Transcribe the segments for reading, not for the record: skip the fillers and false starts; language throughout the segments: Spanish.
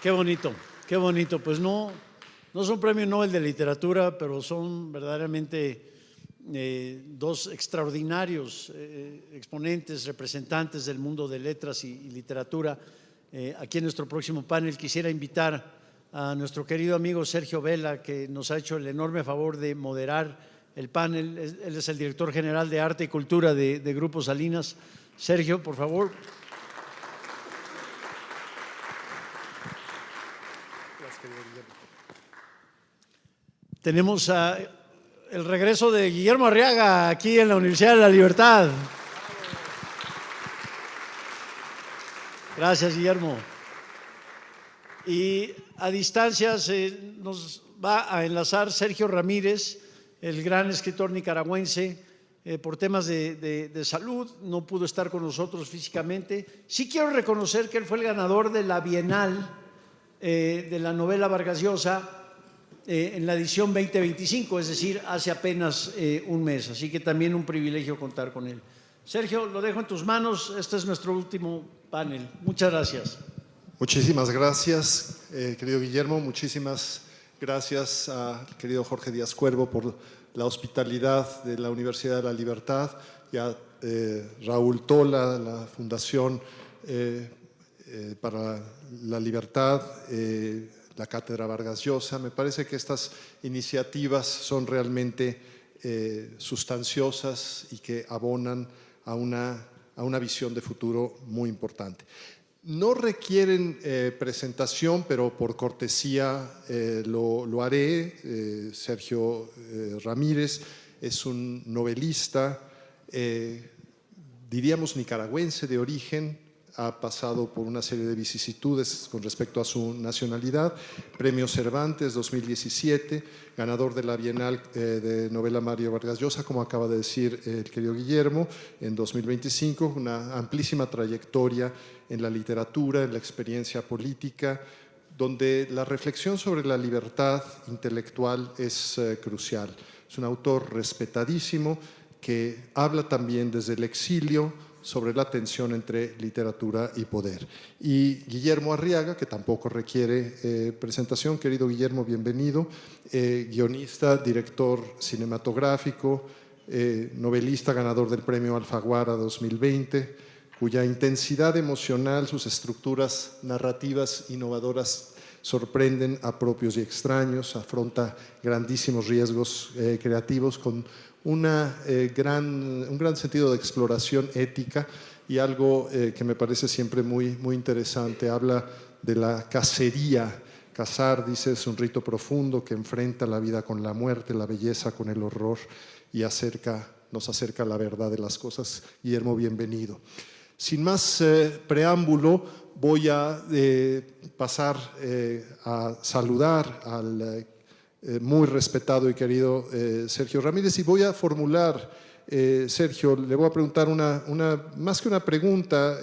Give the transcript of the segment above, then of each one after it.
Qué bonito, qué bonito. Pues no son premios Nobel de literatura, pero son verdaderamente dos extraordinarios exponentes, representantes del mundo de letras y literatura. Aquí en nuestro próximo panel quisiera invitar a nuestro querido amigo Sergio Vela, que nos ha hecho el enorme favor de moderar el panel. Él es el director general de Arte y Cultura de Grupo Salinas. Sergio, por favor. Tenemos el regreso de Guillermo Arriaga aquí en la Universidad de la Libertad. Gracias, Guillermo. Y a distancia nos va a enlazar Sergio Ramírez, el gran escritor nicaragüense. Por temas de salud no pudo estar con nosotros físicamente. Sí quiero reconocer que él fue el ganador de la Bienal de la novela Vargas Llosa en la edición 2025, es decir, hace apenas un mes. Así que también un privilegio contar con él. Sergio, lo dejo en tus manos. Este es nuestro último panel. Muchas gracias. Muchísimas gracias, querido Guillermo. Muchísimas gracias al querido Jorge Díaz Cuervo por la hospitalidad de la Universidad de la Libertad y a Raúl Tola, la Fundación para la Libertad, la Cátedra Vargas Llosa. Me parece que estas iniciativas son realmente sustanciosas y que abonan a una visión de futuro muy importante. No requieren presentación, pero por cortesía lo haré. Sergio Ramírez es un novelista, diríamos nicaragüense de origen, ha pasado por una serie de vicisitudes con respecto a su nacionalidad. Premio Cervantes 2017, ganador de la Bienal de Novela Mario Vargas Llosa, como acaba de decir el querido Guillermo, en 2025, una amplísima trayectoria en la literatura, en la experiencia política, donde la reflexión sobre la libertad intelectual es crucial. Es un autor respetadísimo que habla también desde el exilio sobre la tensión entre literatura y poder. Y Guillermo Arriaga, que tampoco requiere presentación. Querido Guillermo, bienvenido. Guionista, director cinematográfico, novelista, ganador del Premio Alfaguara 2020, cuya intensidad emocional, sus estructuras narrativas innovadoras sorprenden a propios y extraños, afronta grandísimos riesgos creativos con un gran sentido de exploración ética y algo que me parece siempre muy nos habla de la cacería. Cazar, dice, es un rito profundo que enfrenta la vida con la muerte, la belleza con el horror y nos acerca a la verdad de las cosas. Guillermo, bienvenido. Sin más preámbulo, voy a pasar a saludar al muy respetado y querido Sergio Ramírez, y voy a formular, Sergio, le voy a preguntar más que una pregunta,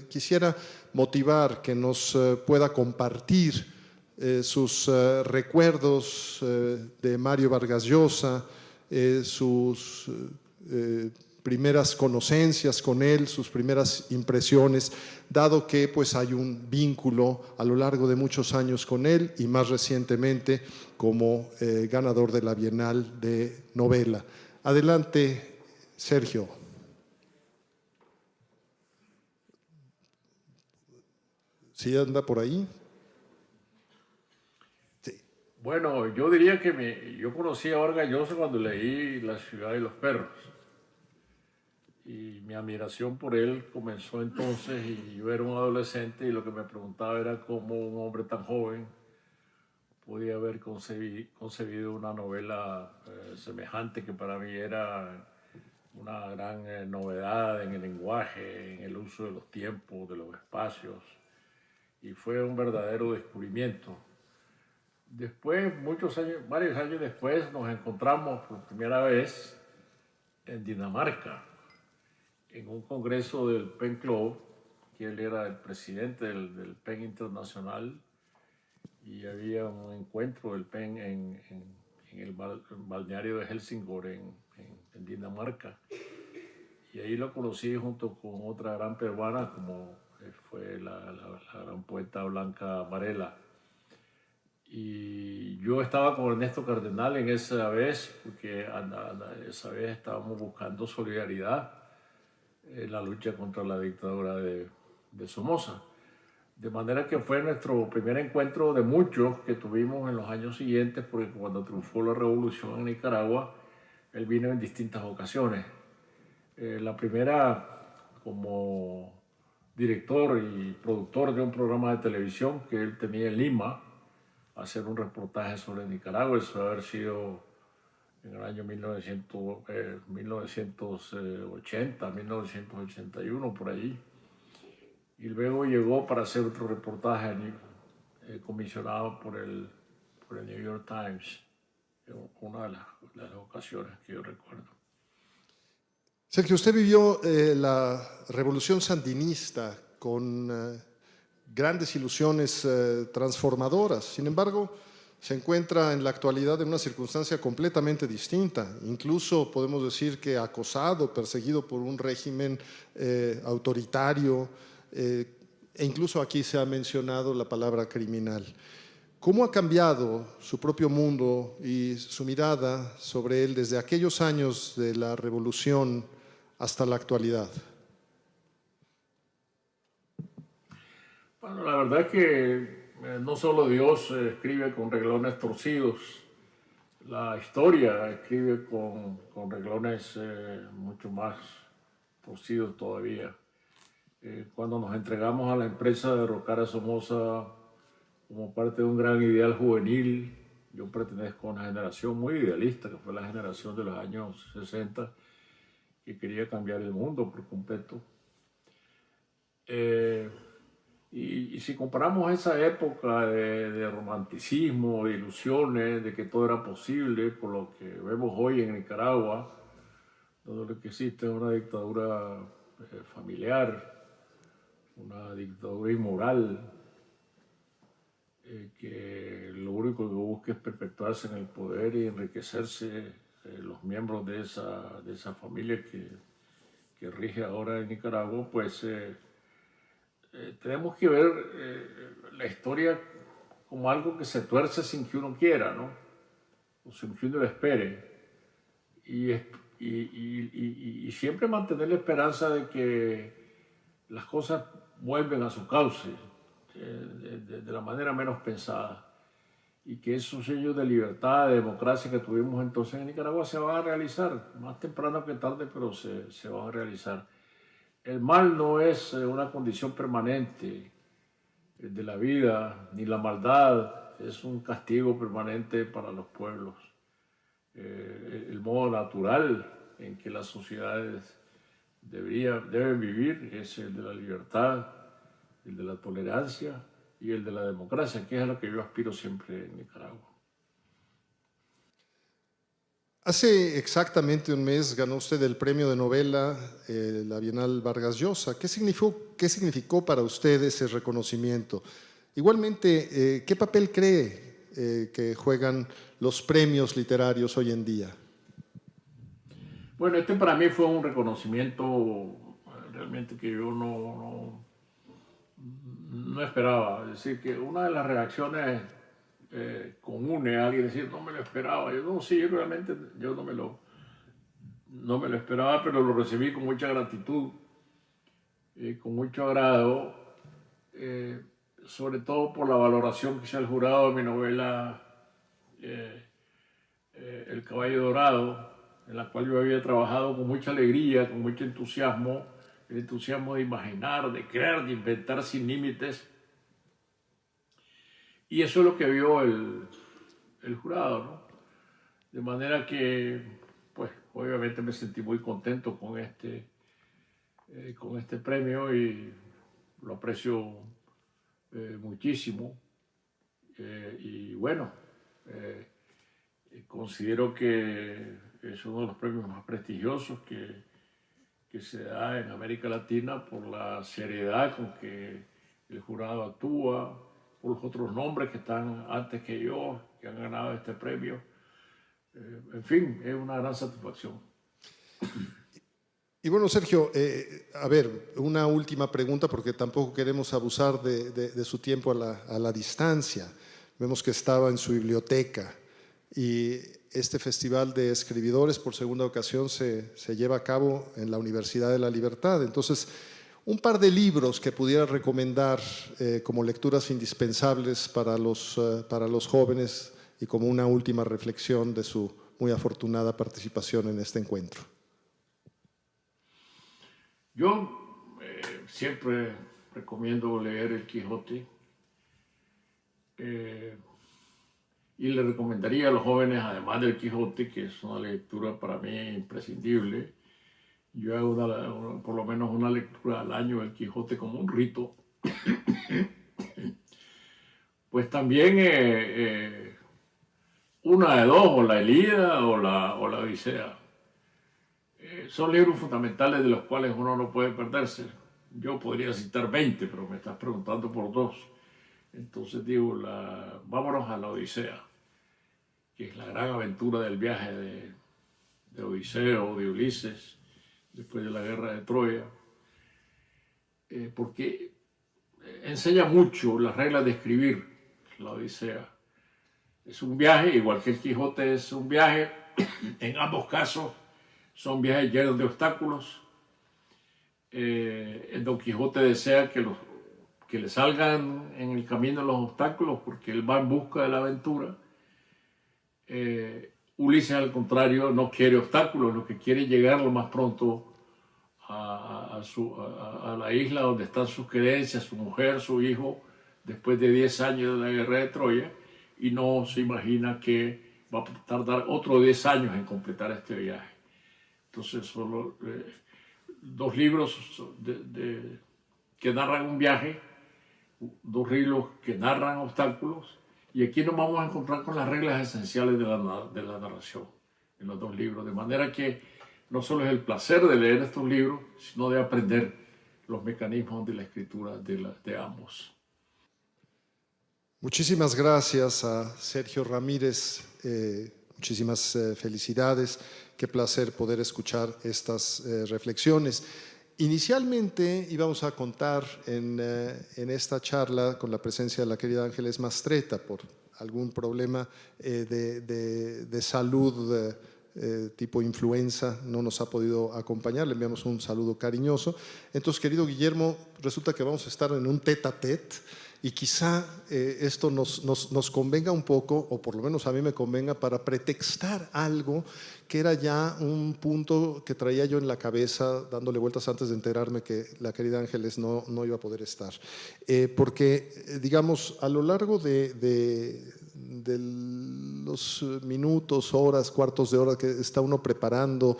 quisiera motivar que nos pueda compartir sus recuerdos de Mario Vargas Llosa, sus primeras conocencias con él, sus primeras impresiones, dado que pues hay un vínculo a lo largo de muchos años con él y más recientemente como ganador de la Bienal de Novela. Adelante, Sergio. ¿Sí anda por ahí? Sí. Bueno, yo diría que yo conocí a Vargas Llosa cuando leí La ciudad de los perros. Y mi admiración por él comenzó entonces, y yo era un adolescente y lo que me preguntaba era cómo un hombre tan joven podía haber concebido una novela semejante, que para mí era una gran novedad en el lenguaje, en el uso de los tiempos, de los espacios, y fue un verdadero descubrimiento. Después, varios años después, nos encontramos por primera vez en Dinamarca, en un congreso del Pen Club, que él era el presidente del Pen Internacional, y había un encuentro del Pen en el balneario de Helsingborg, en Dinamarca. Y ahí lo conocí junto con otra gran peruana, como fue la gran poeta Blanca Varela. Y yo estaba con Ernesto Cardenal en esa vez, porque esa vez estábamos buscando solidaridad en la lucha contra la dictadura de Somoza. De manera que fue nuestro primer encuentro de muchos que tuvimos en los años siguientes, porque cuando triunfó la revolución en Nicaragua, él vino en distintas ocasiones. La primera como director y productor de un programa de televisión que él tenía en Lima, hacer un reportaje sobre Nicaragua. Eso debe haber sido en el año 1980, 1981, por allí. Y luego llegó para hacer otro reportaje comisionado por el New York Times, una de las ocasiones que yo recuerdo. Sergio, usted vivió la revolución sandinista con grandes ilusiones transformadoras. Sin embargo, se encuentra en la actualidad en una circunstancia completamente distinta. Incluso podemos decir que acosado, perseguido por un régimen autoritario, e incluso aquí se ha mencionado la palabra criminal. ¿Cómo ha cambiado su propio mundo y su mirada sobre él desde aquellos años de la revolución hasta la actualidad? Bueno, la verdad es que no solo Dios escribe con renglones torcidos, la historia escribe con renglones mucho más torcidos todavía. Cuando nos entregamos a la empresa de derrocar a Somoza como parte de un gran ideal juvenil, yo pertenezco a una generación muy idealista, que fue la generación de los años 60, que quería cambiar el mundo por completo. Y si comparamos esa época de romanticismo, de ilusiones, de que todo era posible, por lo que vemos hoy en Nicaragua, donde lo que existe es una dictadura familiar, una dictadura inmoral, que lo único que busca es perpetuarse en el poder y enriquecerse los miembros de esa familia que rige ahora en Nicaragua, pues tenemos que ver la historia como algo que se tuerce sin que uno quiera, ¿no? O sin que uno lo espere. Y siempre mantener la esperanza de que las cosas vuelven a su cauce de la manera menos pensada, y que esos sellos de libertad, de democracia que tuvimos entonces en Nicaragua se van a realizar, más temprano que tarde, pero se van a realizar. El mal no es una condición permanente de la vida, ni la maldad es un castigo permanente para los pueblos. El modo natural en que las sociedades deben vivir es el de la libertad, el de la tolerancia y el de la democracia, que es a lo que yo aspiro siempre en Nicaragua. Hace exactamente un mes ganó usted el premio de novela, la Bienal Vargas Llosa. ¿Qué significó para usted ese reconocimiento? Igualmente, ¿qué papel cree que juegan los premios literarios hoy en día? Bueno, para mí fue un reconocimiento realmente que yo no esperaba. Es decir, que una de las reacciones comunes a alguien decir, no me lo esperaba. Yo no, sí, realmente yo no me lo esperaba, pero lo recibí con mucha gratitud, con mucho agrado, sobre todo por la valoración que hizo el jurado de mi novela El Caballo Dorado, en la cual yo había trabajado con mucha alegría, con mucho entusiasmo, el entusiasmo de imaginar, de crear, de inventar sin límites. Y eso es lo que vio el jurado, ¿no? De manera que, pues, obviamente me sentí muy contento con este premio y lo aprecio muchísimo. Y bueno, considero que es uno de los premios más prestigiosos que se da en América Latina por la seriedad con que el jurado actúa, por los otros nombres que están antes que yo, que han ganado este premio. En fin, es una gran satisfacción. Y bueno, Sergio, a ver, una última pregunta porque tampoco queremos abusar de su tiempo a la distancia. Vemos que estaba en su biblioteca y este Festival de Escribidores por segunda ocasión se lleva a cabo en la Universidad de la Libertad. Entonces, un par de libros que pudiera recomendar como lecturas indispensables para los jóvenes y como una última reflexión de su muy afortunada participación en este encuentro. Yo siempre recomiendo leer El Quijote y le recomendaría a los jóvenes, además del Quijote, que es una lectura para mí imprescindible. Yo hago por lo menos una lectura al año del Quijote como un rito. Pues también una de dos, o la Ilíada o la Odisea. Son libros fundamentales de los cuales uno no puede perderse. Yo podría citar 20, pero me estás preguntando por 2. Entonces digo, vámonos a la Odisea, que es la gran aventura del viaje de Odiseo, de Ulises, después de la guerra de Troya, porque enseña mucho las reglas de escribir la Odisea. Es un viaje, igual que el Quijote es un viaje, en ambos casos son viajes llenos de obstáculos. El Don Quijote desea que le salgan en el camino los obstáculos porque él va en busca de la aventura. Ulises, al contrario, no quiere obstáculos, lo que quiere es llegar lo más pronto a la isla donde están sus querencias, su mujer, su hijo, después de 10 años de la guerra de Troya, y no se imagina que va a tardar otros 10 años en completar este viaje. Entonces, solo 2 libros que narran un viaje, 2 libros que narran obstáculos, y aquí nos vamos a encontrar con las reglas esenciales de la narración en los 2 libros, de manera que no solo es el placer de leer estos libros, sino de aprender los mecanismos de la escritura de ambos. Muchísimas gracias a Sergio Ramírez, muchísimas felicidades, qué placer poder escuchar estas reflexiones. Inicialmente íbamos a contar en esta charla con la presencia de la querida Ángeles Mastretta por algún problema de salud tipo influenza, no nos ha podido acompañar, le enviamos un saludo cariñoso. Entonces, querido Guillermo, resulta que vamos a estar en un tête-à-tête y quizá esto nos convenga un poco, o por lo menos a mí me convenga, para pretextar algo que era ya un punto que traía yo en la cabeza, dándole vueltas antes de enterarme que la querida Ángeles no iba a poder estar. Porque, digamos, a lo largo de los minutos, horas, cuartos de hora que está uno preparando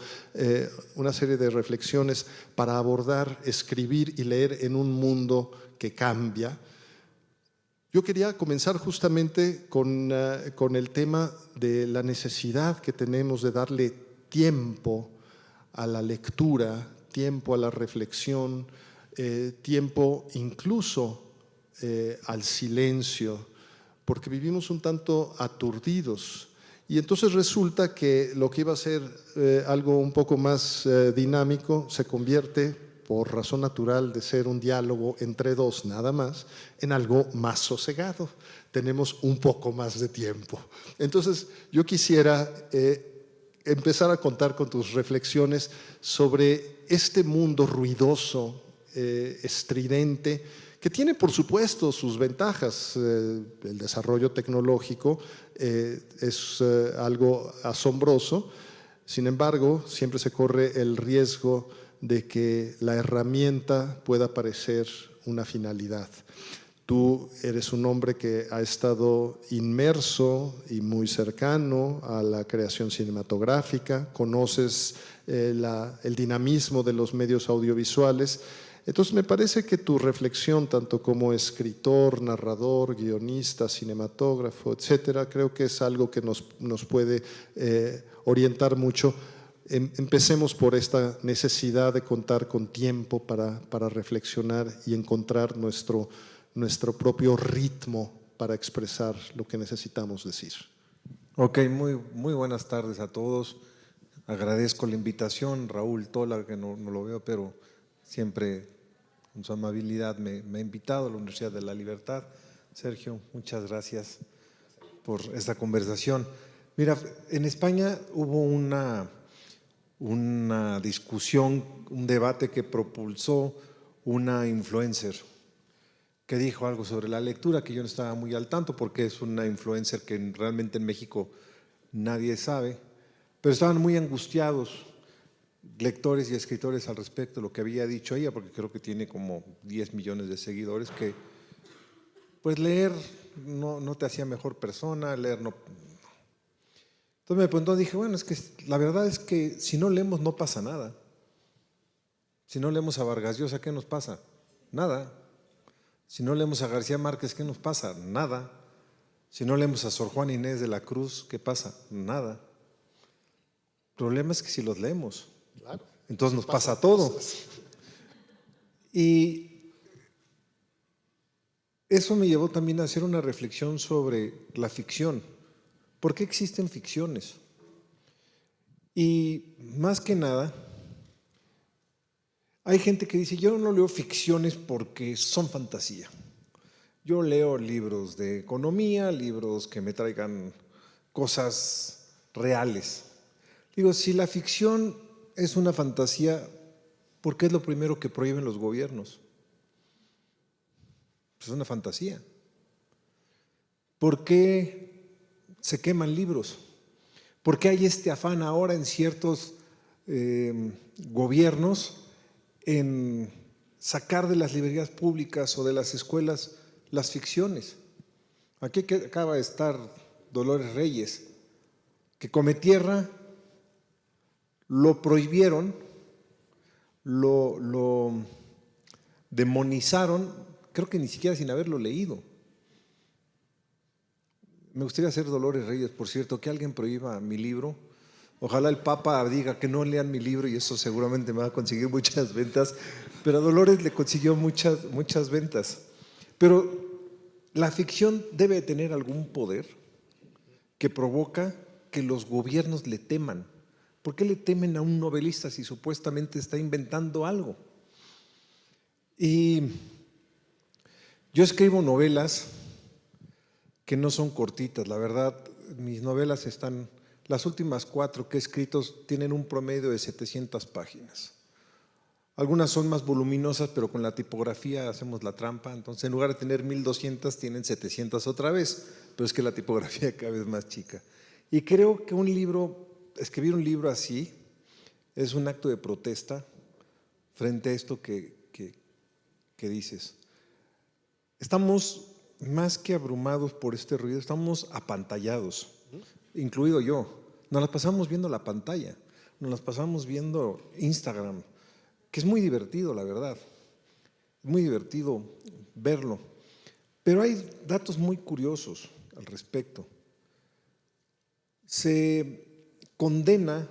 una serie de reflexiones para abordar, escribir y leer en un mundo que cambia, yo quería comenzar justamente con el tema de la necesidad que tenemos de darle tiempo a la lectura, tiempo a la reflexión, tiempo incluso al silencio, porque vivimos un tanto aturdidos. Y entonces resulta que lo que iba a ser algo un poco más dinámico se convierte, por razón natural de ser un diálogo entre 2 nada más, en algo más sosegado. Tenemos un poco más de tiempo. Entonces, yo quisiera empezar a contar con tus reflexiones sobre este mundo ruidoso, estridente, que tiene, por supuesto, sus ventajas. El desarrollo tecnológico es algo asombroso. Sin embargo, siempre se corre el riesgo de que la herramienta pueda parecer una finalidad. Tú eres un hombre que ha estado inmerso y muy cercano a la creación cinematográfica, conoces el dinamismo de los medios audiovisuales. Entonces me parece que tu reflexión, tanto como escritor, narrador, guionista, cinematógrafo, etcétera, creo que es algo que nos puede orientar mucho. Empecemos por esta necesidad de contar con tiempo para reflexionar y encontrar nuestro propio ritmo para expresar lo que necesitamos decir. Ok, muy buenas tardes a todos. Agradezco la invitación, Raúl Tola, que no lo veo, pero siempre con su amabilidad me ha invitado a la Universidad de la Libertad. Sergio, muchas gracias por esta conversación. Mira, en España hubo una discusión, un debate que propulsó una influencer que dijo algo sobre la lectura que yo no estaba muy al tanto porque es una influencer que realmente en México nadie sabe, pero estaban muy angustiados lectores y escritores al respecto de lo que había dicho ella, porque creo que tiene como 10 millones de seguidores, que pues leer no te hacía mejor persona, leer no. Entonces me preguntó, dije, bueno, es que la verdad es que si no leemos no pasa nada. Si no leemos a Vargas Llosa, ¿qué nos pasa? Nada. Si no leemos a García Márquez, ¿qué nos pasa? Nada. Si no leemos a Sor Juana Inés de la Cruz, ¿qué pasa? Nada. El problema es que si los leemos, Claro, entonces nos pasa todo. Y eso me llevó también a hacer una reflexión sobre la ficción. ¿Por qué existen ficciones? Y más que nada, hay gente que dice, yo no leo ficciones porque son fantasía. Yo leo libros de economía, libros que me traigan cosas reales. Digo, si la ficción es una fantasía, ¿por qué es lo primero que prohíben los gobiernos? Pues es una fantasía. ¿Por qué se queman libros? ¿Por qué hay este afán ahora en ciertos gobiernos en sacar de las librerías públicas o de las escuelas las ficciones? Aquí acaba de estar Dolores Reyes, que Come Tierra lo prohibieron, lo demonizaron, creo que ni siquiera sin haberlo leído. Me gustaría ser Dolores Reyes, por cierto, que alguien prohíba mi libro. Ojalá el Papa diga que no lean mi libro y eso seguramente me va a conseguir muchas ventas, pero a Dolores le consiguió muchas ventas. Pero la ficción debe tener algún poder que provoca que los gobiernos le teman. ¿Por qué le temen a un novelista si supuestamente está inventando algo? Y yo escribo novelas que no son cortitas, la verdad, mis novelas están, las últimas 4 que he escrito tienen un promedio de 700 páginas. Algunas son más voluminosas, pero con la tipografía hacemos la trampa, entonces en lugar de tener 1200 tienen 700 otra vez, pero es que la tipografía cada vez más chica. Y creo que escribir un libro así es un acto de protesta frente a esto que dices. Estamos más que abrumados por este ruido, estamos apantallados, incluido yo. Nos las pasamos viendo la pantalla, nos las pasamos viendo Instagram, que es muy divertido, la verdad. Es muy divertido verlo. Pero hay datos muy curiosos al respecto. Se condena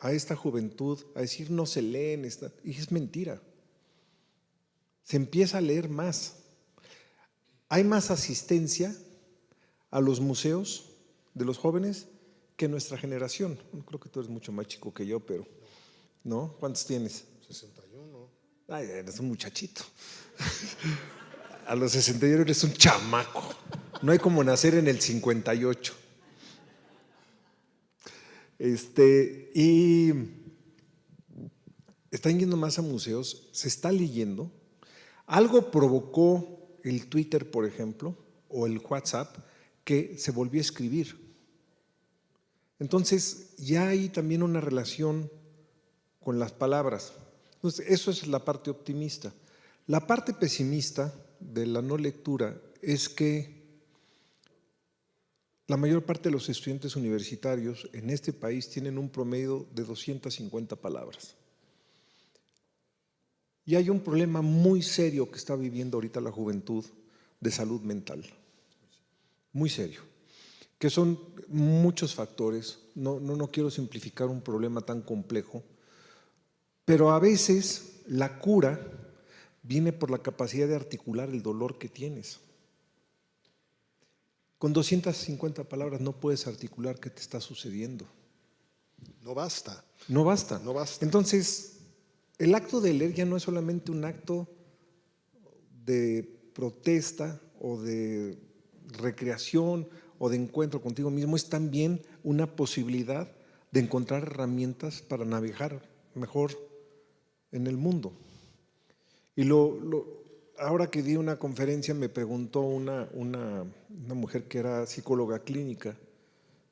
a esta juventud a decir no se leen, y es mentira. Se empieza a leer más. Hay más asistencia a los museos de los jóvenes que nuestra generación. Creo que tú eres mucho más chico que yo, pero ¿no? ¿Cuántos tienes? 61. Ay, eres un muchachito. A los 61 eres un chamaco. No hay como nacer en el 58. Y están yendo más a museos, se está leyendo. Algo provocó el Twitter, por ejemplo, o el WhatsApp, que se volvió a escribir. Entonces, ya hay también una relación con las palabras. Entonces, eso es la parte optimista. La parte pesimista de la no lectura es que la mayor parte de los estudiantes universitarios en este país tienen un promedio de 250 palabras. Y hay un problema muy serio que está viviendo ahorita la juventud de salud mental, muy serio, que son muchos factores. No quiero simplificar un problema tan complejo, pero a veces la cura viene por la capacidad de articular el dolor que tienes. Con 250 palabras no puedes articular qué te está sucediendo. No basta. No basta. No basta. Entonces, el acto de leer ya no es solamente un acto de protesta o de recreación o de encuentro contigo mismo, es también una posibilidad de encontrar herramientas para navegar mejor en el mundo. Y ahora que di una conferencia me preguntó una mujer que era psicóloga clínica,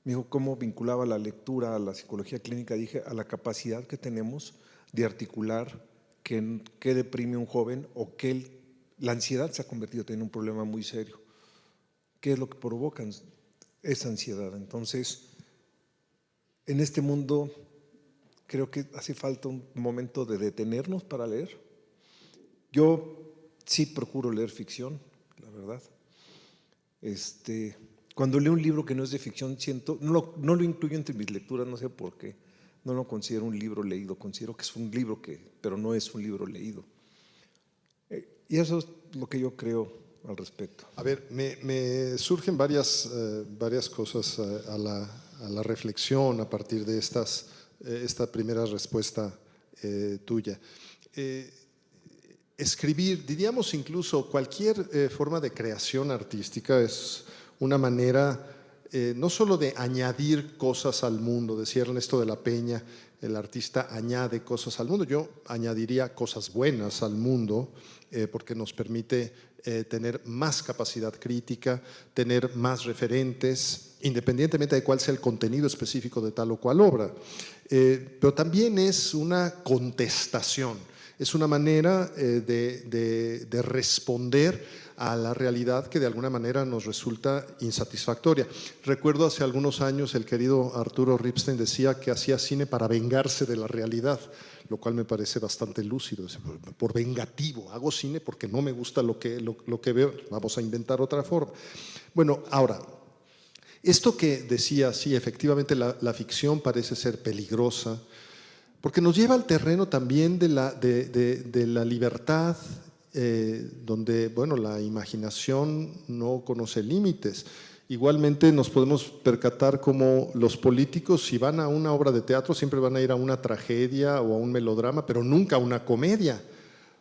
me dijo cómo vinculaba la lectura a la psicología clínica. Dije, a la capacidad que tenemos de articular qué deprime a un joven o la ansiedad se ha convertido en un problema muy serio. ¿Qué es lo que provoca esa ansiedad? Entonces, en este mundo creo que hace falta un momento de detenernos para leer. Yo sí procuro leer ficción, la verdad. Cuando leo un libro que no es de ficción, no lo incluyo entre mis lecturas, no sé por qué. No lo considero un libro leído, considero que es un libro pero no es un libro leído. Y eso es lo que yo creo al respecto. A ver, me surgen varias cosas a la reflexión a partir de esta primera respuesta tuya. Escribir, diríamos incluso cualquier forma de creación artística es una manera no solo de añadir cosas al mundo. Decía Ernesto de la Peña, el artista añade cosas al mundo. Yo añadiría cosas buenas al mundo porque nos permite tener más capacidad crítica, tener más referentes, independientemente de cuál sea el contenido específico de tal o cual obra. Pero también es una contestación, es una manera de responder a la realidad que de alguna manera nos resulta insatisfactoria. Recuerdo hace algunos años el querido Arturo Ripstein decía que hacía cine para vengarse de la realidad, lo cual me parece bastante lúcido. Por vengativo, hago cine porque no me gusta lo que veo, vamos a inventar otra forma. Bueno, ahora, esto que decía, sí, efectivamente la ficción parece ser peligrosa, porque nos lleva al terreno también de la libertad, donde, bueno, la imaginación no conoce límites. Igualmente nos podemos percatar como los políticos, si van a una obra de teatro, siempre van a ir a una tragedia o a un melodrama, pero nunca a una comedia,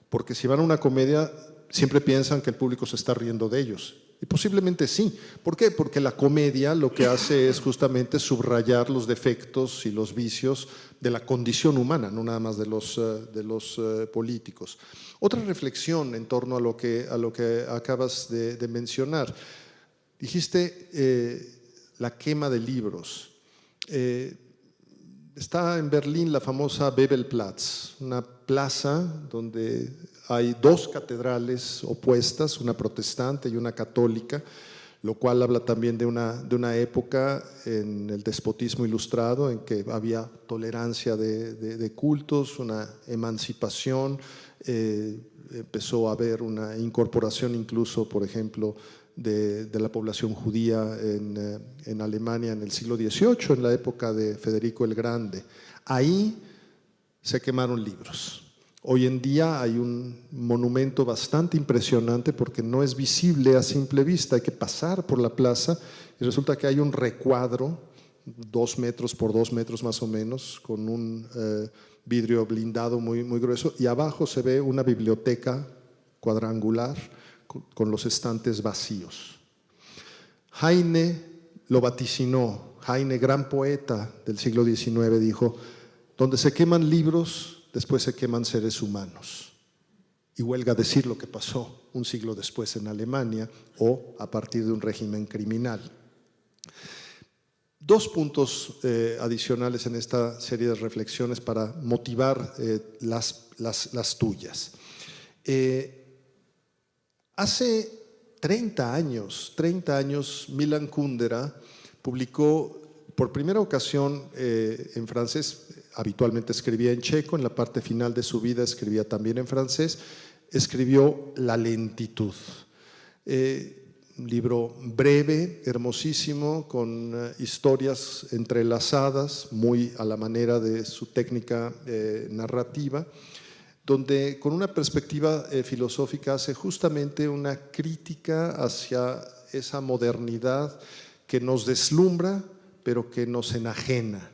porque si van a una comedia siempre piensan que el público se está riendo de ellos. Y posiblemente sí. ¿Por qué? Porque la comedia lo que hace es justamente subrayar los defectos y los vicios de la condición humana, no nada más de los políticos. Otra reflexión en torno a lo que acabas de mencionar. Dijiste la quema de libros. Está en Berlín la famosa Bebelplatz, una plaza donde hay dos catedrales opuestas, una protestante y una católica, lo cual habla también de una época en el despotismo ilustrado en que había tolerancia de cultos, una emancipación, empezó a haber una incorporación incluso, por ejemplo, de la población judía en Alemania en el siglo XVIII, en la época de Federico el Grande. Ahí se quemaron libros. Hoy en día hay un monumento bastante impresionante porque no es visible a simple vista, hay que pasar por la plaza y resulta que hay un recuadro, 2 metros por 2 metros más o menos, con un vidrio blindado muy, muy grueso, y abajo se ve una biblioteca cuadrangular con los estantes vacíos. Heine lo vaticinó. Heine, gran poeta del siglo XIX, dijo: donde se queman libros, después se queman seres humanos. Y huelga decir lo que pasó un siglo después en Alemania o a partir de un régimen criminal. 2 puntos adicionales en esta serie de reflexiones para motivar las tuyas. Hace 30 años, Milan Kundera publicó por primera ocasión en francés. Habitualmente escribía en checo, en la parte final de su vida escribía también en francés, escribió La lentitud. Un libro breve, hermosísimo, con historias entrelazadas, muy a la manera de su técnica narrativa, donde con una perspectiva filosófica hace justamente una crítica hacia esa modernidad que nos deslumbra, pero que nos enajena.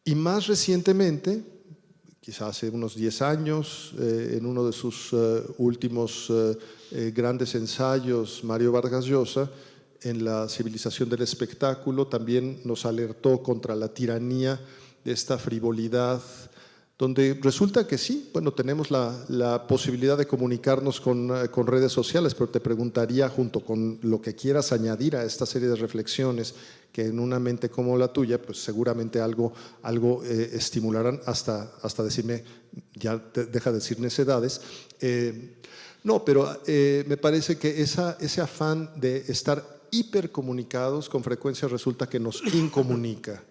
Y más recientemente, quizás hace unos 10 años, en uno de sus últimos grandes ensayos, Mario Vargas Llosa en la civilización del espectáculo, también nos alertó contra la tiranía de esta frivolidad, donde resulta que sí, bueno, tenemos la posibilidad de comunicarnos con redes sociales, pero te preguntaría, junto con lo que quieras añadir a esta serie de reflexiones, que en una mente como la tuya, pues seguramente algo estimularán hasta decirme, ya deja de decir necedades. No, pero me parece que ese afán de estar hipercomunicados con frecuencia resulta que nos incomunica.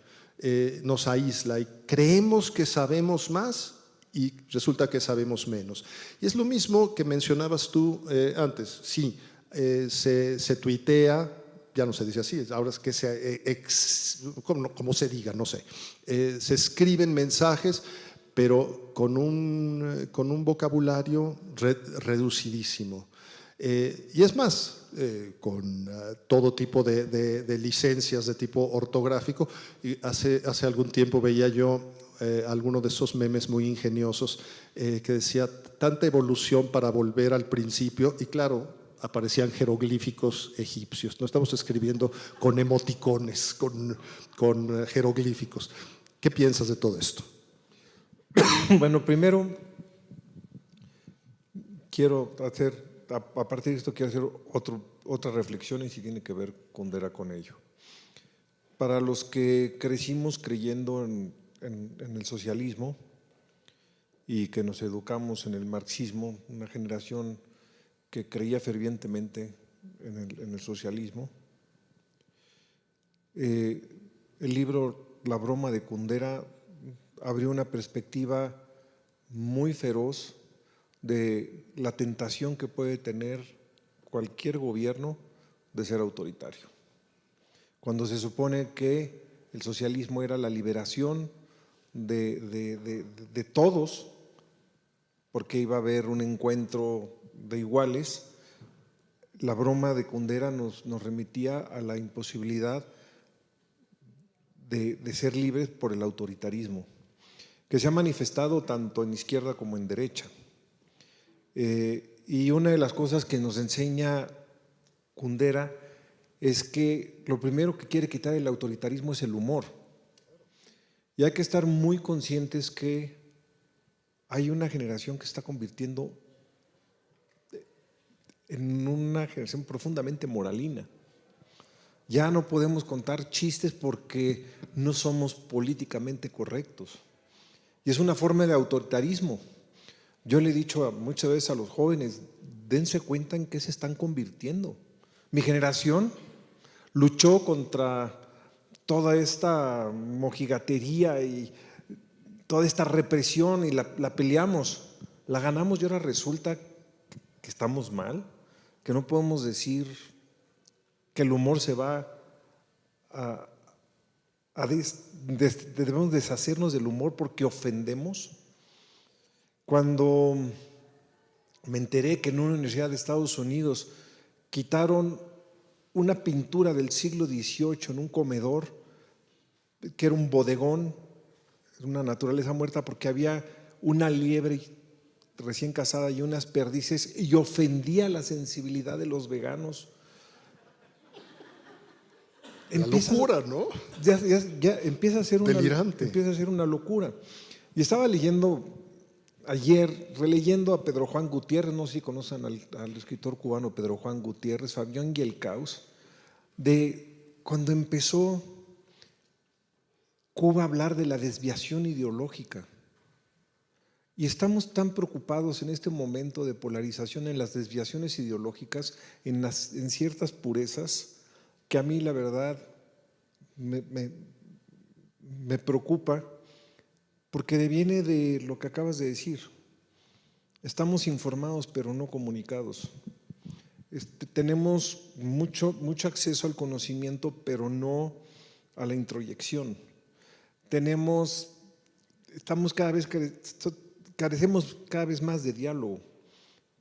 Nos aísla y creemos que sabemos más y resulta que sabemos menos. Y es lo mismo que mencionabas tú antes. Sí, se tuitea, ya no se dice así, ahora es que como se diga, no sé. Se escriben mensajes, pero con un vocabulario reducidísimo. Y es más, con todo tipo de licencias de tipo ortográfico. Y hace algún tiempo veía yo alguno de esos memes muy ingeniosos que decía tanta evolución para volver al principio, y claro, aparecían jeroglíficos egipcios. No estamos escribiendo con emoticones, con jeroglíficos. ¿Qué piensas de todo esto? Bueno, primero quiero hacer, a partir de esto quiero hacer otra reflexión, y si tiene que ver Kundera con ello. Para los que crecimos creyendo en el socialismo y que nos educamos en el marxismo, una generación que creía fervientemente en el socialismo, el libro La broma de Kundera abrió una perspectiva muy feroz de la tentación que puede tener cualquier gobierno de ser autoritario. Cuando se supone que el socialismo era la liberación de todos, porque iba a haber un encuentro de iguales, la broma de Kundera nos remitía a la imposibilidad de ser libres por el autoritarismo, que se ha manifestado tanto en izquierda como en derecha. Y una de las cosas que nos enseña Kundera es que lo primero que quiere quitar el autoritarismo es el humor. Y hay que estar muy conscientes que hay una generación que se está convirtiendo en una generación profundamente moralina. Ya no podemos contar chistes porque no somos políticamente correctos. Y es una forma de autoritarismo. Yo le he dicho muchas veces a los jóvenes, dense cuenta en qué se están convirtiendo. Mi generación luchó contra toda esta mojigatería y toda esta represión y la peleamos, la ganamos, y ahora resulta que estamos mal, que no podemos decir que el humor se va debemos deshacernos del humor porque ofendemos. Cuando me enteré que en una universidad de Estados Unidos quitaron una pintura del siglo XVIII en un comedor, que era un bodegón, una naturaleza muerta, porque había una liebre recién casada y unas perdices, y ofendía la sensibilidad de los veganos. La locura, ¿no? Ya empieza a ser delirante. Empieza a ser una locura. Y estaba leyendo ayer, releyendo a Pedro Juan Gutiérrez, no sé si conocen al escritor cubano Pedro Juan Gutiérrez, Fabián y el Caos, de cuando empezó Cuba a hablar de la desviación ideológica. Y estamos tan preocupados en este momento de polarización en las desviaciones ideológicas, en ciertas purezas, que a mí la verdad me preocupa, porque deviene de lo que acabas de decir. Estamos informados pero no comunicados. Tenemos mucho acceso al conocimiento, pero no a la introyección. Carecemos cada vez más de diálogo,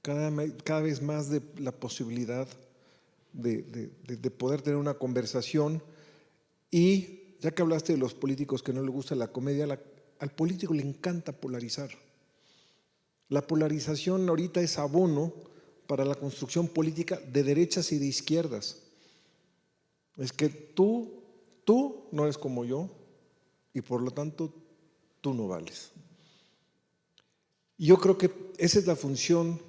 cada vez más de la posibilidad de poder tener una conversación. Y ya que hablaste de los políticos que no les gusta la comedia, al político le encanta polarizar. La polarización ahorita es abono para la construcción política de derechas y de izquierdas. es que tú no eres como yo y por lo tanto tú no vales. Y yo creo que esa es la función,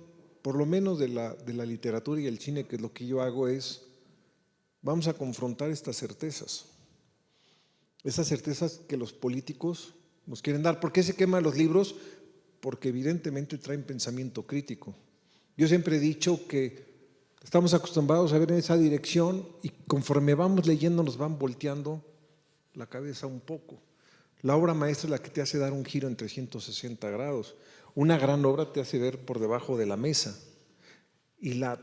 por lo menos de la literatura y el cine, que lo que yo hago es, vamos a confrontar estas certezas que los políticos nos quieren dar. ¿Por qué se queman los libros? Porque evidentemente traen pensamiento crítico. Yo siempre he dicho que estamos acostumbrados a ver en esa dirección y conforme vamos leyendo nos van volteando la cabeza un poco. La obra maestra es la que te hace dar un giro en 360 grados. Una gran obra te hace ver por debajo de la mesa. Y la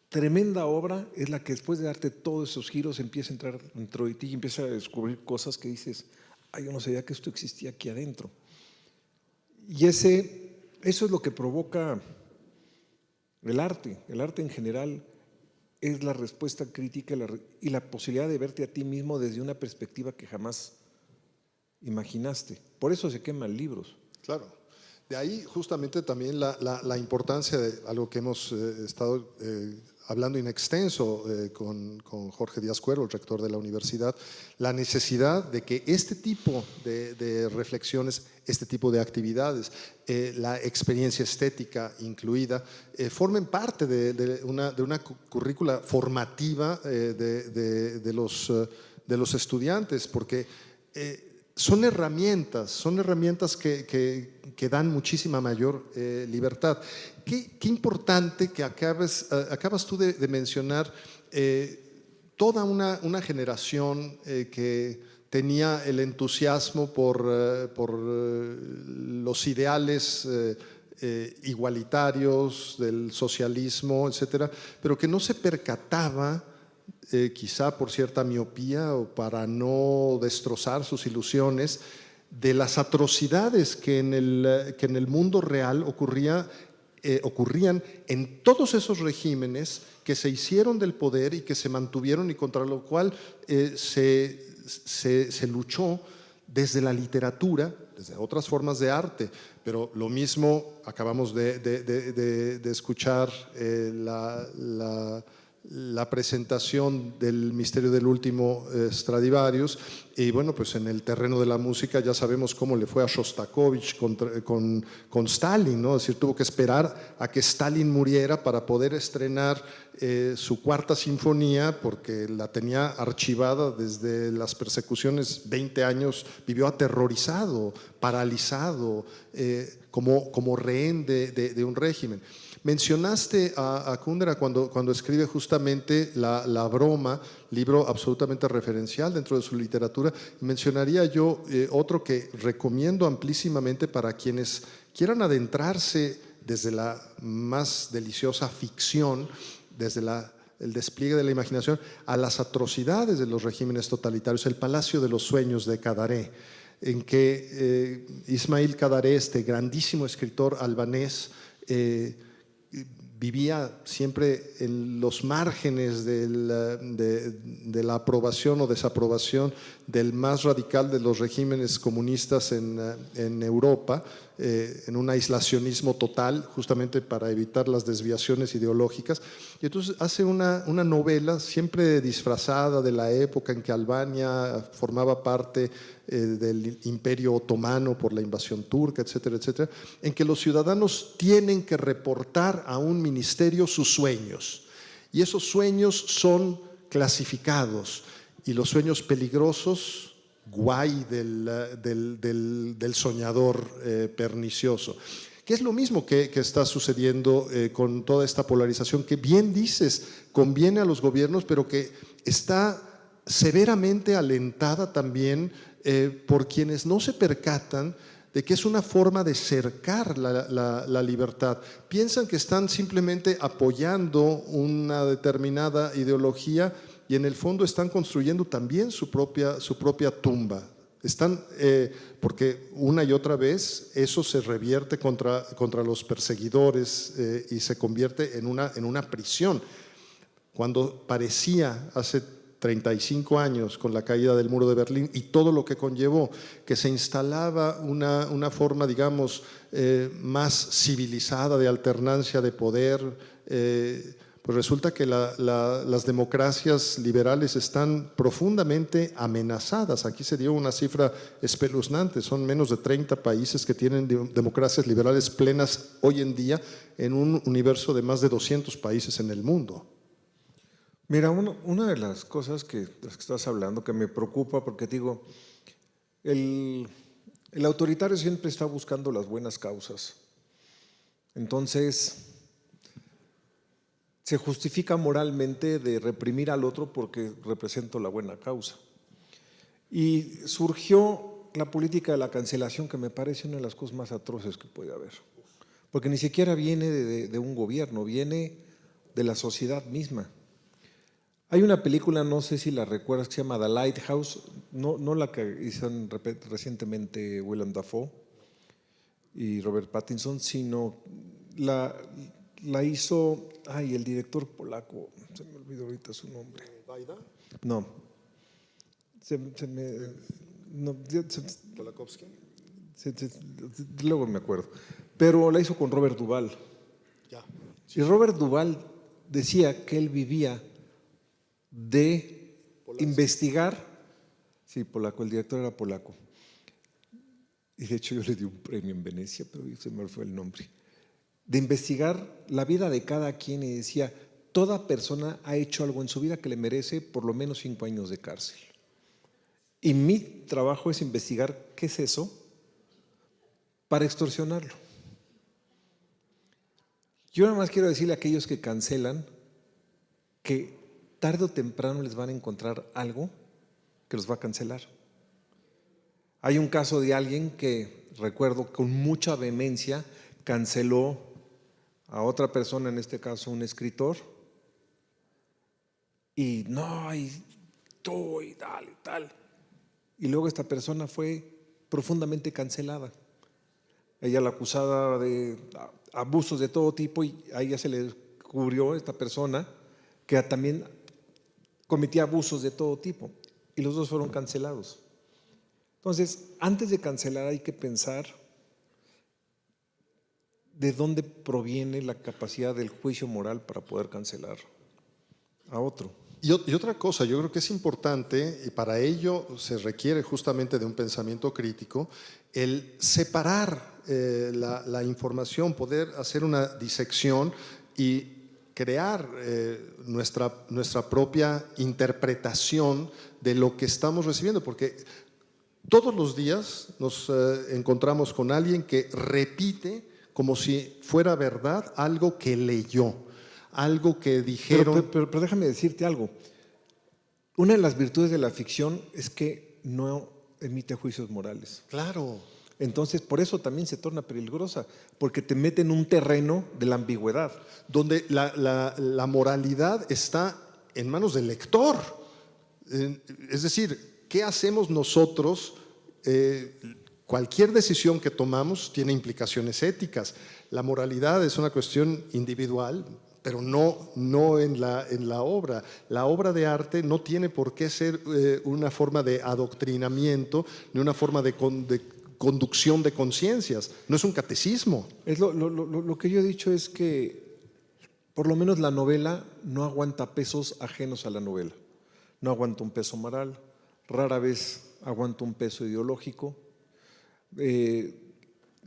tremenda obra es la que después de darte todos esos giros empieza a entrar dentro de ti y empieza a descubrir cosas que dices, ay, yo no sabía que esto existía aquí adentro. Y eso es lo que provoca el arte. El arte en general es la respuesta crítica y la posibilidad de verte a ti mismo desde una perspectiva que jamás imaginaste. Por eso se queman libros. Claro. De ahí justamente también la importancia de algo que hemos estado hablando in extenso con Jorge Díaz Cuervo, el rector de la universidad, la necesidad de que este tipo de reflexiones, este tipo de actividades, la experiencia estética incluida, formen parte de una currícula formativa de los estudiantes, porque son herramientas que dan muchísima mayor libertad. Qué importante que acabas tú de mencionar toda una generación que tenía el entusiasmo por los ideales igualitarios del socialismo, etcétera, pero que no se percataba, quizá por cierta miopía o para no destrozar sus ilusiones, de las atrocidades que en el mundo real ocurrían en todos esos regímenes que se hicieron del poder y que se mantuvieron y contra lo cual se luchó desde la literatura, desde otras formas de arte. Pero lo mismo acabamos de escuchar la presentación del Misterio del Último Stradivarius, y bueno, pues en el terreno de la música ya sabemos cómo le fue a Shostakovich con Stalin, ¿no? Es decir, tuvo que esperar a que Stalin muriera para poder estrenar su cuarta sinfonía, porque la tenía archivada desde las persecuciones. 20 años vivió aterrorizado, paralizado, como rehén de un régimen. Mencionaste a Kundera cuando escribe justamente La Broma, libro absolutamente referencial dentro de su literatura. Mencionaría yo otro que recomiendo amplísimamente para quienes quieran adentrarse desde la más deliciosa ficción, desde el despliegue de la imaginación, a las atrocidades de los regímenes totalitarios, El Palacio de los Sueños de Kadaré, en que Ismail Kadaré, este grandísimo escritor albanés, vivía siempre en los márgenes de la aprobación o desaprobación del más radical de los regímenes comunistas en Europa, en un aislacionismo total, justamente para evitar las desviaciones ideológicas. Y entonces hace una novela siempre disfrazada de la época en que Albania formaba parte del Imperio Otomano por la invasión turca, etcétera, etcétera, en que los ciudadanos tienen que reportar a un ministerio sus sueños, y esos sueños son clasificados, y los sueños peligrosos, guay del soñador pernicioso, que es lo mismo que está sucediendo con toda esta polarización que, bien dices, conviene a los gobiernos, pero que está severamente alentada también por quienes no se percatan de que es una forma de cercar la libertad. Piensan que están simplemente apoyando una determinada ideología y en el fondo están construyendo también su propia tumba. Porque una y otra vez eso se revierte contra los perseguidores y se convierte en una prisión. Cuando parecía hace 35 años, con la caída del muro de Berlín y todo lo que conllevó, que se instalaba una forma, digamos, más civilizada de alternancia de poder, Pues resulta que las democracias liberales están profundamente amenazadas. Aquí se dio una cifra espeluznante, son menos de 30 países que tienen democracias liberales plenas hoy en día en un universo de más de 200 países en el mundo. Mira, una de las cosas de las que estás hablando que me preocupa, porque digo, el autoritario siempre está buscando las buenas causas. Entonces, se justifica moralmente de reprimir al otro porque represento la buena causa. Y surgió la política de la cancelación, que me parece una de las cosas más atroces que puede haber. Porque ni siquiera viene de un gobierno, viene de la sociedad misma. Hay una película, no sé si la recuerdas, que se llama The Lighthouse, no la que hizo recientemente Willem Dafoe y Robert Pattinson, sino la hizo, el director polaco, se me olvidó ahorita su nombre. ¿Baida? No. ¿Polakowski? Luego me acuerdo. Pero la hizo con Robert Duvall. Ya. Y Robert Duvall decía que él vivía de investigar. Sí, polaco, el director era polaco. Y de hecho yo le di un premio en Venecia, pero se me fue el nombre. De investigar la vida de cada quien, y decía, toda persona ha hecho algo en su vida que le merece por lo menos 5 años de cárcel. Y mi trabajo es investigar qué es eso para extorsionarlo. Yo nada más quiero decirle a aquellos que cancelan que tarde o temprano les van a encontrar algo que los va a cancelar. Hay un caso de alguien que, recuerdo, con mucha vehemencia canceló a otra persona, en este caso un escritor, y no, y tú, y tal. Y luego esta persona fue profundamente cancelada. Ella la acusaba de abusos de todo tipo, y a ella se le descubrió, esta persona, que también cometía abusos de todo tipo, y los dos fueron cancelados. Entonces, antes de cancelar hay que pensar de dónde proviene la capacidad del juicio moral para poder cancelar a otro. Y otra cosa, yo creo que es importante, y para ello se requiere justamente de un pensamiento crítico, el separar la información, poder hacer una disección y crear nuestra propia interpretación de lo que estamos recibiendo, porque todos los días nos encontramos con alguien que repite como si fuera verdad algo que leyó, algo que dijeron. Pero déjame decirte algo. Una de las virtudes de la ficción es que no emite juicios morales. Claro. Entonces, por eso también se torna peligrosa, porque te mete en un terreno de la ambigüedad. Donde la moralidad está en manos del lector. Es decir, ¿qué hacemos nosotros? Cualquier decisión que tomamos tiene implicaciones éticas. La moralidad es una cuestión individual, pero no en la obra. La obra de arte no tiene por qué ser una forma de adoctrinamiento, ni una forma de conducción de conciencias. No es un catecismo. Lo que yo he dicho es que por lo menos la novela no aguanta pesos ajenos a la novela. No aguanta un peso moral, rara vez aguanta un peso ideológico.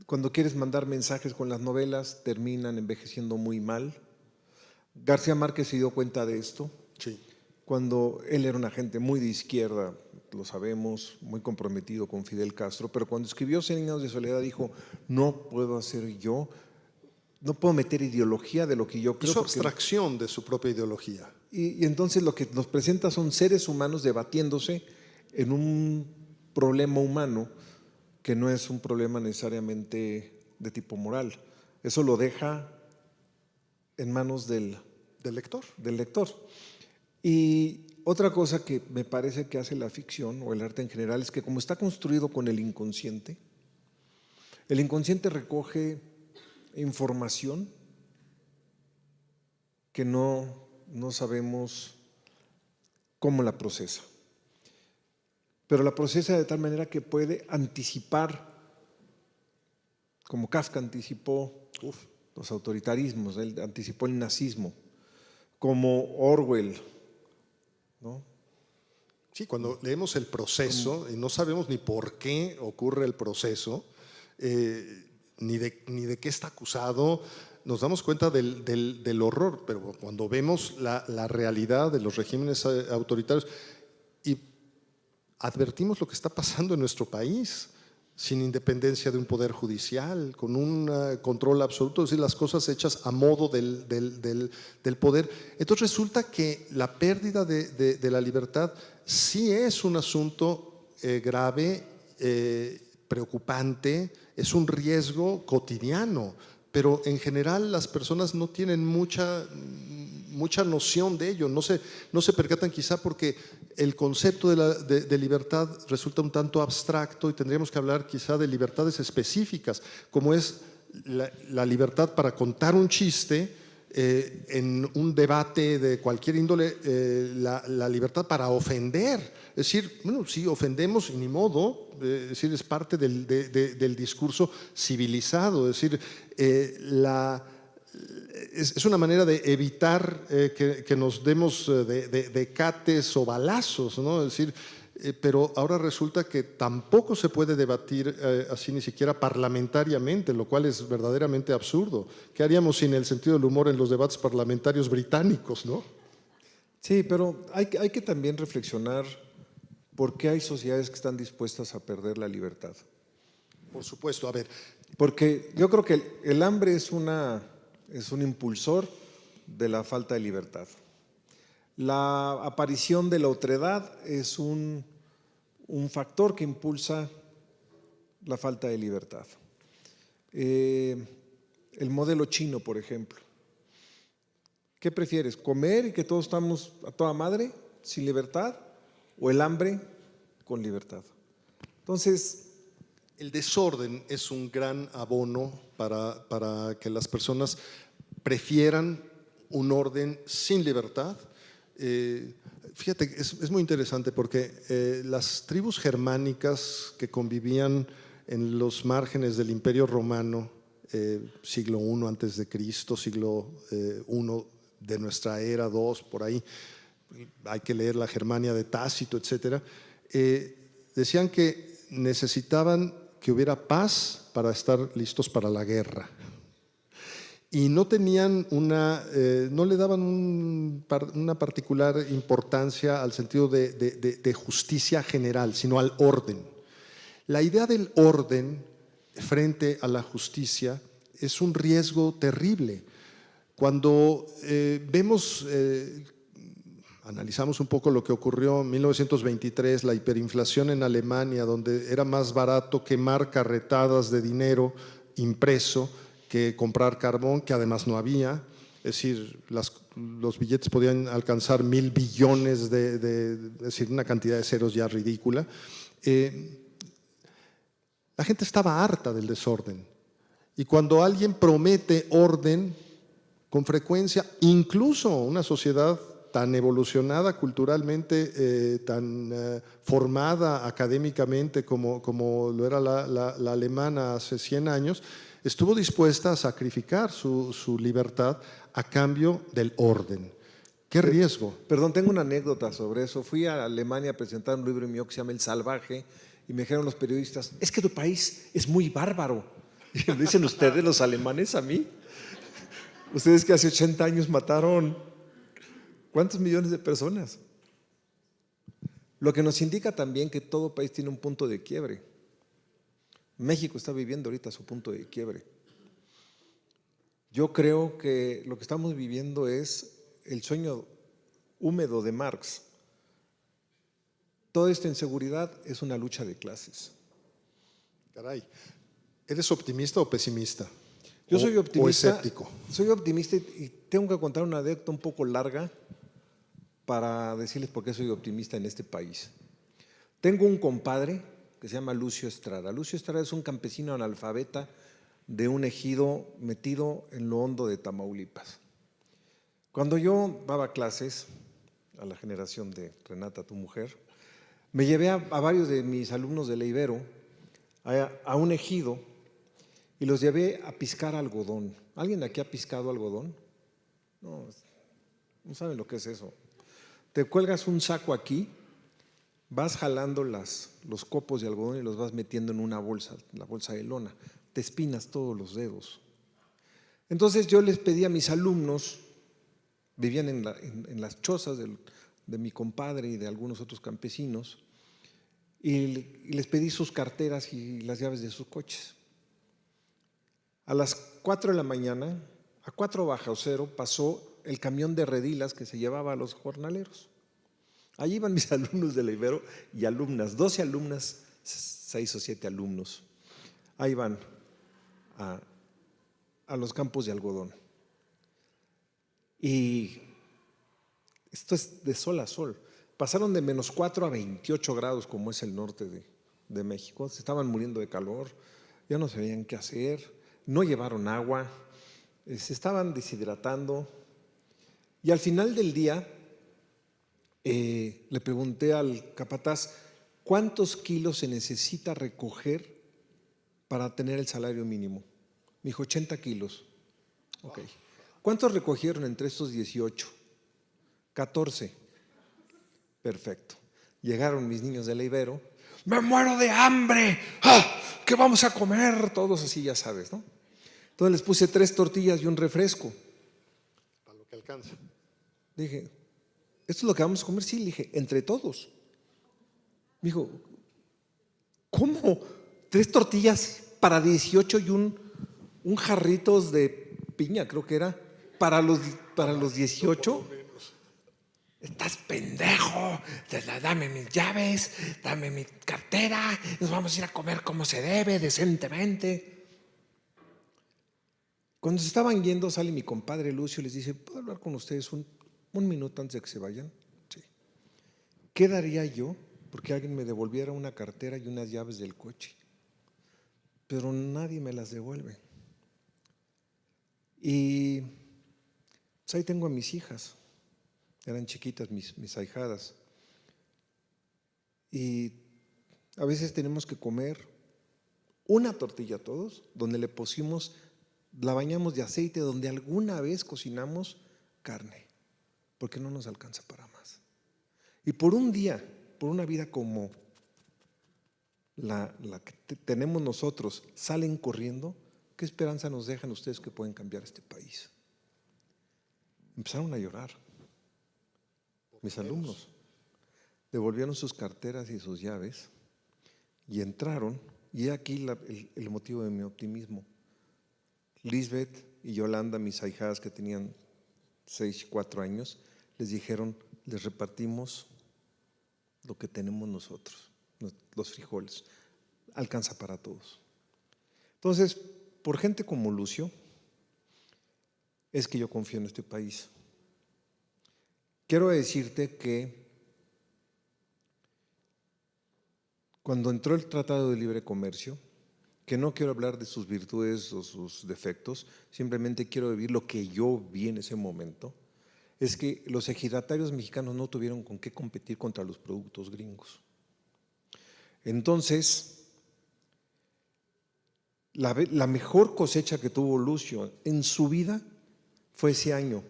Cuando quieres mandar mensajes con las novelas, terminan envejeciendo muy mal. García Márquez se dio cuenta de esto. Sí. Cuando él era una gente muy de izquierda, lo sabemos, muy comprometido con Fidel Castro, pero cuando escribió 100 años de soledad dijo, no puedo hacer yo, no puedo meter ideología de lo que yo creo. Hizo abstracción de su propia ideología. Y entonces lo que nos presenta son seres humanos debatiéndose en un problema humano que no es un problema necesariamente de tipo moral. Eso lo deja en manos del lector. Y otra cosa que me parece que hace la ficción o el arte en general es que como está construido con el inconsciente recoge información que no sabemos cómo la procesa. Pero la procesa de tal manera que puede anticipar, como Kafka anticipó los autoritarismos, él anticipó el nazismo. como Orwell, ¿no? Sí, cuando leemos el proceso y no sabemos ni por qué ocurre el proceso, ni de qué está acusado, nos damos cuenta del horror, pero cuando vemos la realidad de los regímenes autoritarios y advertimos lo que está pasando en nuestro país, sin independencia de un poder judicial, con un control absoluto, es decir, las cosas hechas a modo del poder. Entonces resulta que la pérdida de la libertad sí es un asunto grave, preocupante, es un riesgo cotidiano, pero en general las personas no tienen mucha noción de ello, no se percatan quizá porque el concepto de libertad resulta un tanto abstracto y tendríamos que hablar quizá de libertades específicas, como es la libertad para contar un chiste en un debate de cualquier índole, la libertad para ofender. Es decir, bueno, sí, ofendemos y ni modo, es decir, es parte del discurso civilizado, es decir, es una manera de evitar que nos demos de cates o balazos, ¿no? Es decir, pero ahora resulta que tampoco se puede debatir así ni siquiera parlamentariamente, lo cual es verdaderamente absurdo. ¿Qué haríamos sin el sentido del humor en los debates parlamentarios británicos, no? Sí, pero hay que también reflexionar por qué hay sociedades que están dispuestas a perder la libertad. Por supuesto, a ver. Porque yo creo que el hambre es un impulsor de la falta de libertad. La aparición de la otredad es un factor que impulsa la falta de libertad. El modelo chino, por ejemplo. ¿Qué prefieres? ¿Comer y que todos estamos a toda madre, sin libertad? ¿O el hambre con libertad? Entonces, el desorden es un gran abono para que las personas prefieran un orden sin libertad. Fíjate, es muy interesante porque las tribus germánicas que convivían en los márgenes del Imperio Romano, siglo I antes de Cristo, siglo I de nuestra era, II, por ahí, hay que leer la Germania de Tácito, etcétera, decían que necesitaban que hubiera paz para estar listos para la guerra. Y no tenían no le daban una particular importancia al sentido de justicia general, sino al orden. La idea del orden frente a la justicia es un riesgo terrible. Cuando analizamos un poco lo que ocurrió en 1923, la hiperinflación en Alemania, donde era más barato quemar carretadas de dinero impreso que comprar carbón, que además no había. Es decir, los billetes podían alcanzar 1.000 billones es decir, una cantidad de ceros ya ridícula. La gente estaba harta del desorden. Y cuando alguien promete orden, con frecuencia, incluso una sociedad tan evolucionada culturalmente, tan formada académicamente como lo era la alemana hace 100 años, estuvo dispuesta a sacrificar su libertad a cambio del orden. ¡Qué riesgo! Perdón, tengo una anécdota sobre eso. Fui a Alemania a presentar un libro mío que se llama El Salvaje y me dijeron los periodistas, es que tu país es muy bárbaro. Y me dicen ustedes, los alemanes, a mí. Ustedes que hace 80 años mataron ¿cuántos millones de personas? Lo que nos indica también que todo país tiene un punto de quiebre. México está viviendo ahorita su punto de quiebre. Yo creo que lo que estamos viviendo es el sueño húmedo de Marx. Toda esta inseguridad es una lucha de clases. Caray, ¿eres optimista o pesimista? Yo soy optimista. ¿O escéptico? Soy optimista y tengo que contar una anécdota un poco larga para decirles por qué soy optimista en este país. Tengo un compadre que se llama Lucio Estrada. Lucio Estrada es un campesino analfabeta de un ejido metido en lo hondo de Tamaulipas. Cuando yo daba clases a la generación de Renata, tu mujer, me llevé a varios de mis alumnos de la Ibero a un ejido y los llevé a piscar algodón. ¿Alguien aquí ha piscado algodón? No, No saben lo que es eso. Te cuelgas un saco aquí, vas jalando los copos de algodón y los vas metiendo en una bolsa, la bolsa de lona. Te espinas todos los dedos. Entonces yo les pedí a mis alumnos, vivían en las chozas de mi compadre y de algunos otros campesinos, y les pedí sus carteras y las llaves de sus coches. A las 4 de la mañana, a 4 bajo cero, pasó el camión de redilas que se llevaba a los jornaleros. Allí iban mis alumnos de la Ibero y alumnas, 12 alumnas, 6 o 7 alumnos. Ahí van a los campos de algodón. Y esto es de sol a sol. Pasaron de -4 a 28 grados, como es el norte de México. Se estaban muriendo de calor, ya no sabían qué hacer, no llevaron agua, se estaban deshidratando. Y al final del día le pregunté al capataz, ¿cuántos kilos se necesita recoger para tener el salario mínimo? Me dijo, 80 kilos. Ok. ¿Cuántos recogieron entre estos 18? 14. Perfecto. Llegaron mis niños de la Ibero. ¡Me muero de hambre! ¡Ah! ¿Qué vamos a comer? Todos así, ya sabes, ¿no? Entonces les puse 3 tortillas y un refresco. Para lo que alcanza. Dije, ¿esto es lo que vamos a comer? Sí, le dije, entre todos. Me dijo, ¿cómo? 3 tortillas para 18 y un jarritos de piña, creo que era, para los 18. Estás pendejo, dame mis llaves, dame mi cartera, nos vamos a ir a comer como se debe, decentemente. Cuando se estaban yendo, sale mi compadre Lucio y les dice, ¿puedo hablar con ustedes un minuto antes de que se vayan? Sí. ¿Qué daría yo porque alguien me devolviera una cartera y unas llaves del coche? Pero nadie me las devuelve. Y pues ahí tengo a mis hijas. Eran chiquitas mis ahijadas. Y a veces tenemos que comer una tortilla todos, donde le pusimos, la bañamos de aceite, donde alguna vez cocinamos carne, porque no nos alcanza para más. Y por un día, por una vida como la que tenemos nosotros, salen corriendo, ¿qué esperanza nos dejan ustedes que pueden cambiar este país? Empezaron a llorar. Mis alumnos devolvieron sus carteras y sus llaves y entraron, y aquí el motivo de mi optimismo. Lisbeth y Yolanda, mis ahijadas que tenían 6 y 4 años, les dijeron, les repartimos lo que tenemos nosotros, los frijoles, alcanza para todos. Entonces, por gente como Lucio, es que yo confío en este país. Quiero decirte que cuando entró el Tratado de Libre Comercio, que no quiero hablar de sus virtudes o sus defectos, simplemente quiero vivir lo que yo vi en ese momento, es que los ejidatarios mexicanos no tuvieron con qué competir contra los productos gringos. Entonces, la mejor cosecha que tuvo Lucio en su vida fue ese año.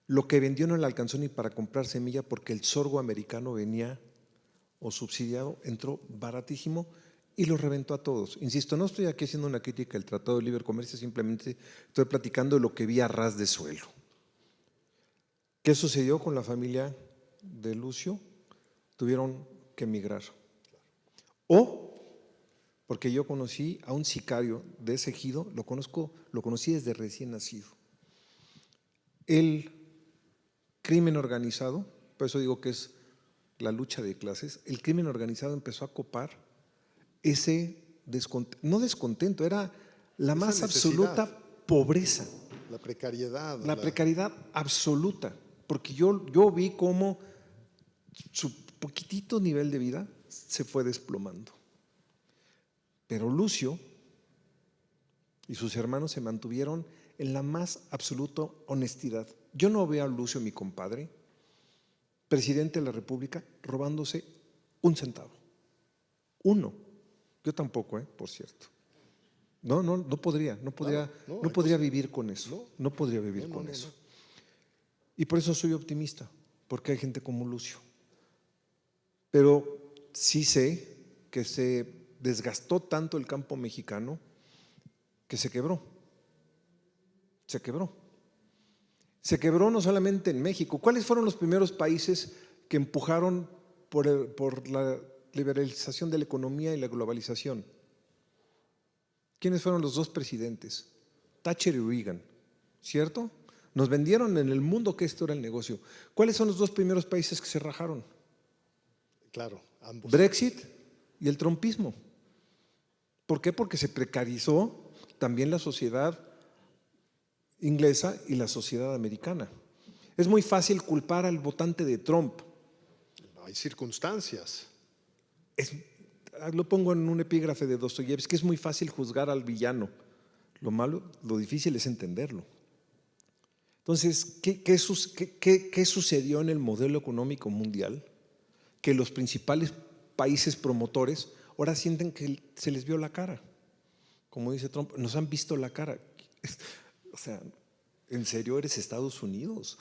Lo que vendió no le alcanzó ni para comprar semilla porque el sorgo americano venía o subsidiado, entró baratísimo y lo reventó a todos. Insisto, no estoy aquí haciendo una crítica al Tratado de Libre Comercio, simplemente estoy platicando de lo que vi a ras de suelo. ¿Qué sucedió con la familia de Lucio? Tuvieron que emigrar. O porque yo conocí a un sicario de ese ejido, lo conocí desde recién nacido. El crimen organizado, por eso digo que es la lucha de clases, el crimen organizado empezó a copar ese no descontento, era la más absoluta pobreza. La precariedad. La precariedad absoluta, porque yo vi cómo su poquitito nivel de vida se fue desplomando. Pero Lucio y sus hermanos se mantuvieron en la más absoluta honestidad. Yo no veo a Lucio, mi compadre, presidente de la República, robándose un centavo. Uno. Yo tampoco, por cierto. No podría vivir con eso. No podría vivir con eso. Y por eso soy optimista, porque hay gente como Lucio. Pero sí sé que se desgastó tanto el campo mexicano que se quebró. Se quebró. Se quebró no solamente en México. ¿Cuáles fueron los primeros países que empujaron por la liberalización de la economía y la globalización? ¿Quiénes fueron los dos presidentes? Thatcher y Reagan, ¿cierto? Nos vendieron en el mundo que esto era el negocio. ¿Cuáles son los dos primeros países que se rajaron? Claro, ambos. Brexit y el trumpismo. ¿Por qué? Porque se precarizó también la sociedad inglesa y la sociedad americana. Es muy fácil culpar al votante de Trump. Hay circunstancias. Lo pongo en un epígrafe de Dostoyevsky, es muy fácil juzgar al villano. Lo difícil es entenderlo. Entonces, ¿qué sucedió en el modelo económico mundial? Que los principales países promotores ahora sienten que se les vio la cara. Como dice Trump, nos han visto la cara. O sea, ¿en serio eres Estados Unidos?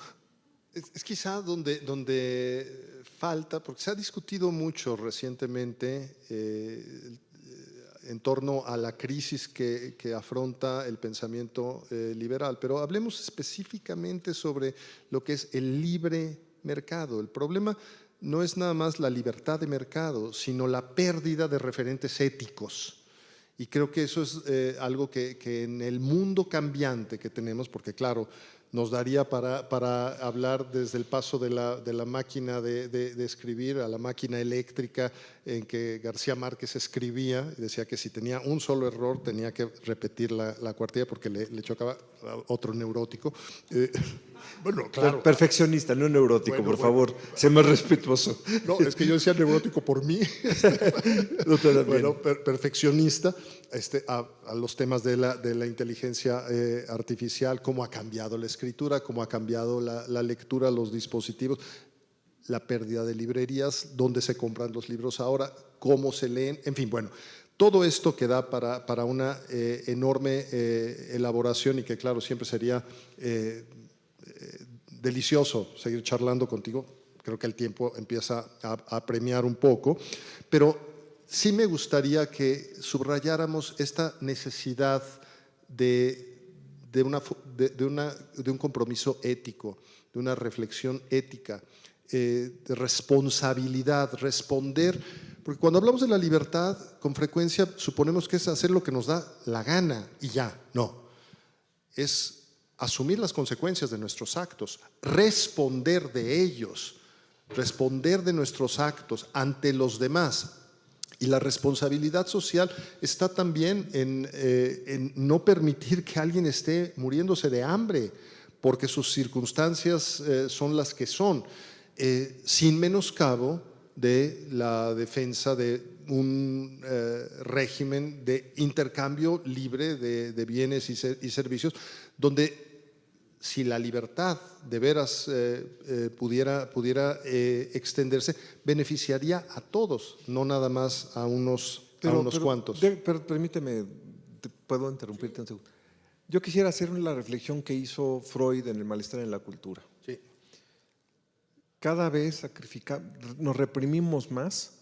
Es quizá donde falta, porque se ha discutido mucho recientemente en torno a la crisis que afronta el pensamiento liberal, pero hablemos específicamente sobre lo que es el libre mercado. El problema no es nada más la libertad de mercado, sino la pérdida de referentes éticos. Y creo que eso es algo que en el mundo cambiante que tenemos, porque claro, nos daría para hablar desde el paso de la máquina de escribir a la máquina eléctrica en que García Márquez escribía y decía que si tenía un solo error tenía que repetir la cuartilla porque le chocaba a otro neurótico. Bueno, claro. Perfeccionista, no neurótico, por favor, sé más respetuoso. No, es que yo decía neurótico por mí. Bueno, perfeccionista a los temas de la inteligencia artificial, cómo ha cambiado la escritura, cómo ha cambiado la lectura, los dispositivos, la pérdida de librerías, dónde se compran los libros ahora, cómo se leen, en fin, bueno. Todo esto que da para una enorme elaboración y que claro, siempre sería delicioso seguir charlando contigo. Creo que el tiempo empieza a premiar un poco, pero sí me gustaría que subrayáramos esta necesidad de un compromiso ético, de una reflexión ética, de responsabilidad, responder, porque cuando hablamos de la libertad, con frecuencia suponemos que es hacer lo que nos da la gana y ya, no. Es asumir las consecuencias de nuestros actos, responder de ellos, responder de nuestros actos ante los demás. Y la responsabilidad social está también en no permitir que alguien esté muriéndose de hambre porque sus circunstancias son las que son, sin menoscabo de la defensa de un régimen de intercambio libre de bienes y servicios, donde si la libertad de veras pudiera extenderse, beneficiaría a todos, no nada más a unos cuantos. Pero permíteme, ¿puedo interrumpirte un segundo? Yo quisiera hacer la reflexión que hizo Freud en El malestar en la cultura. Sí. Cada vez nos reprimimos más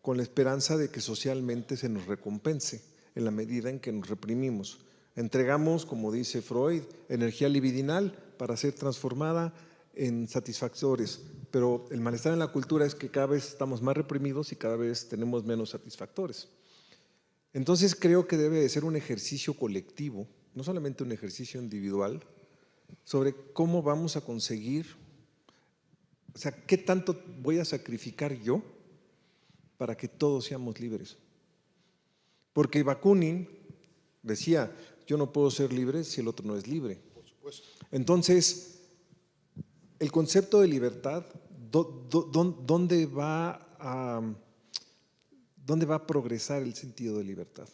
con la esperanza de que socialmente se nos recompense en la medida en que nos reprimimos. Entregamos, como dice Freud, energía libidinal para ser transformada en satisfactores, pero el malestar en la cultura es que cada vez estamos más reprimidos y cada vez tenemos menos satisfactores. Entonces creo que debe de ser un ejercicio colectivo, no solamente un ejercicio individual, sobre cómo vamos a conseguir, o sea, qué tanto voy a sacrificar yo para que todos seamos libres. Porque Bakunin decía, yo no puedo ser libre si el otro no es libre. Por supuesto. Entonces, el concepto de libertad, ¿dónde va a progresar el sentido de libertad?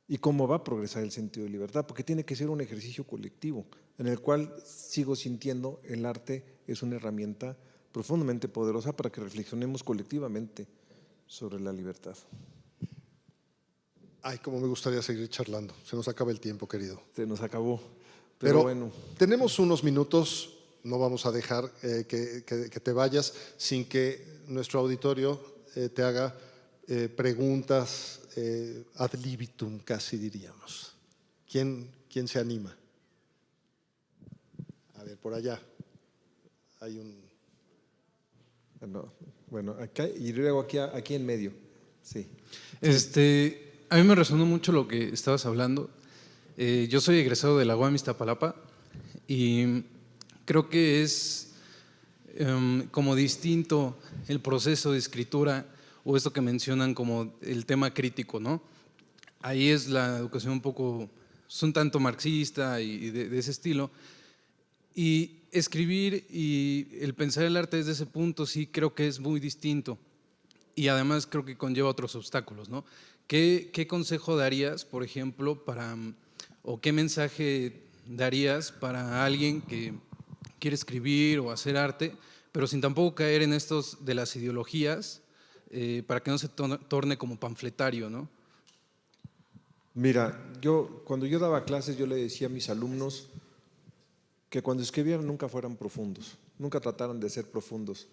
¿Y cómo va a progresar el sentido de libertad? Porque tiene que ser un ejercicio colectivo, en el cual sigo sintiendo el arte es una herramienta profundamente poderosa para que reflexionemos colectivamente sobre la libertad. Ay, cómo me gustaría seguir charlando. Se nos acaba el tiempo, querido. Se nos acabó. Pero bueno. tenemos unos minutos no vamos a dejar que te vayas sin que nuestro auditorio te haga preguntas ad libitum, casi diríamos. ¿Quién se anima? A ver, por allá hay un… No, bueno, acá y luego aquí en medio. Sí. A mí me resonó mucho lo que estabas hablando. Yo soy egresado de la UAM Iztapalapa y creo que es como distinto el proceso de escritura o esto que mencionan como el tema crítico, ¿no? Ahí es la educación un poco, es un tanto marxista y de ese estilo. Y escribir y el pensar el arte desde ese punto sí creo que es muy distinto y además creo que conlleva otros obstáculos, ¿no? ¿Qué consejo darías, por ejemplo, o qué mensaje darías para alguien que quiere escribir o hacer arte, pero sin tampoco caer en estos de las ideologías, para que no se torne como panfletario, ¿no? Mira, cuando yo daba clases, yo le decía a mis alumnos que cuando escribieran nunca fueran profundos, nunca trataran de ser profundos.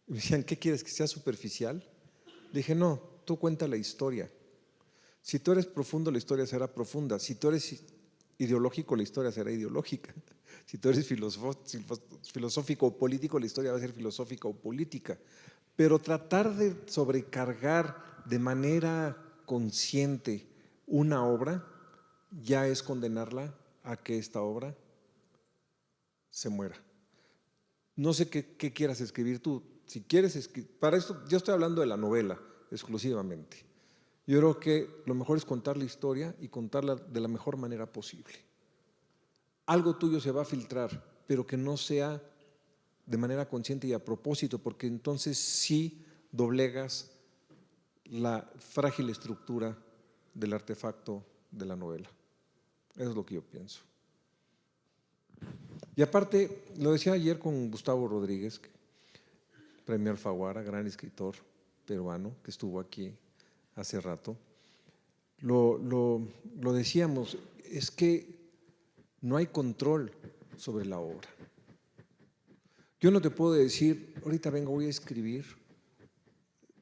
Y me decían, ¿qué quieres, que sea superficial? Le dije, no, tú cuenta la historia. Si tú eres profundo, la historia será profunda. Si tú eres ideológico, la historia será ideológica. Si tú eres filosófico o político, la historia va a ser filosófica o política. Pero tratar de sobrecargar de manera consciente una obra ya es condenarla a que esta obra se muera. No sé qué quieras escribir tú. Si quieres escribir, para esto yo estoy hablando de la novela exclusivamente. Yo creo que lo mejor es contar la historia y contarla de la mejor manera posible. Algo tuyo se va a filtrar, pero que no sea de manera consciente y a propósito, porque entonces sí doblegas la frágil estructura del artefacto de la novela. Eso es lo que yo pienso. Y aparte, lo decía ayer con Gustavo Rodríguez, premio Alfaguara, gran escritor peruano que estuvo aquí hace rato. Lo decíamos, es que no hay control sobre la obra. Yo no te puedo decir, ahorita vengo, voy a escribir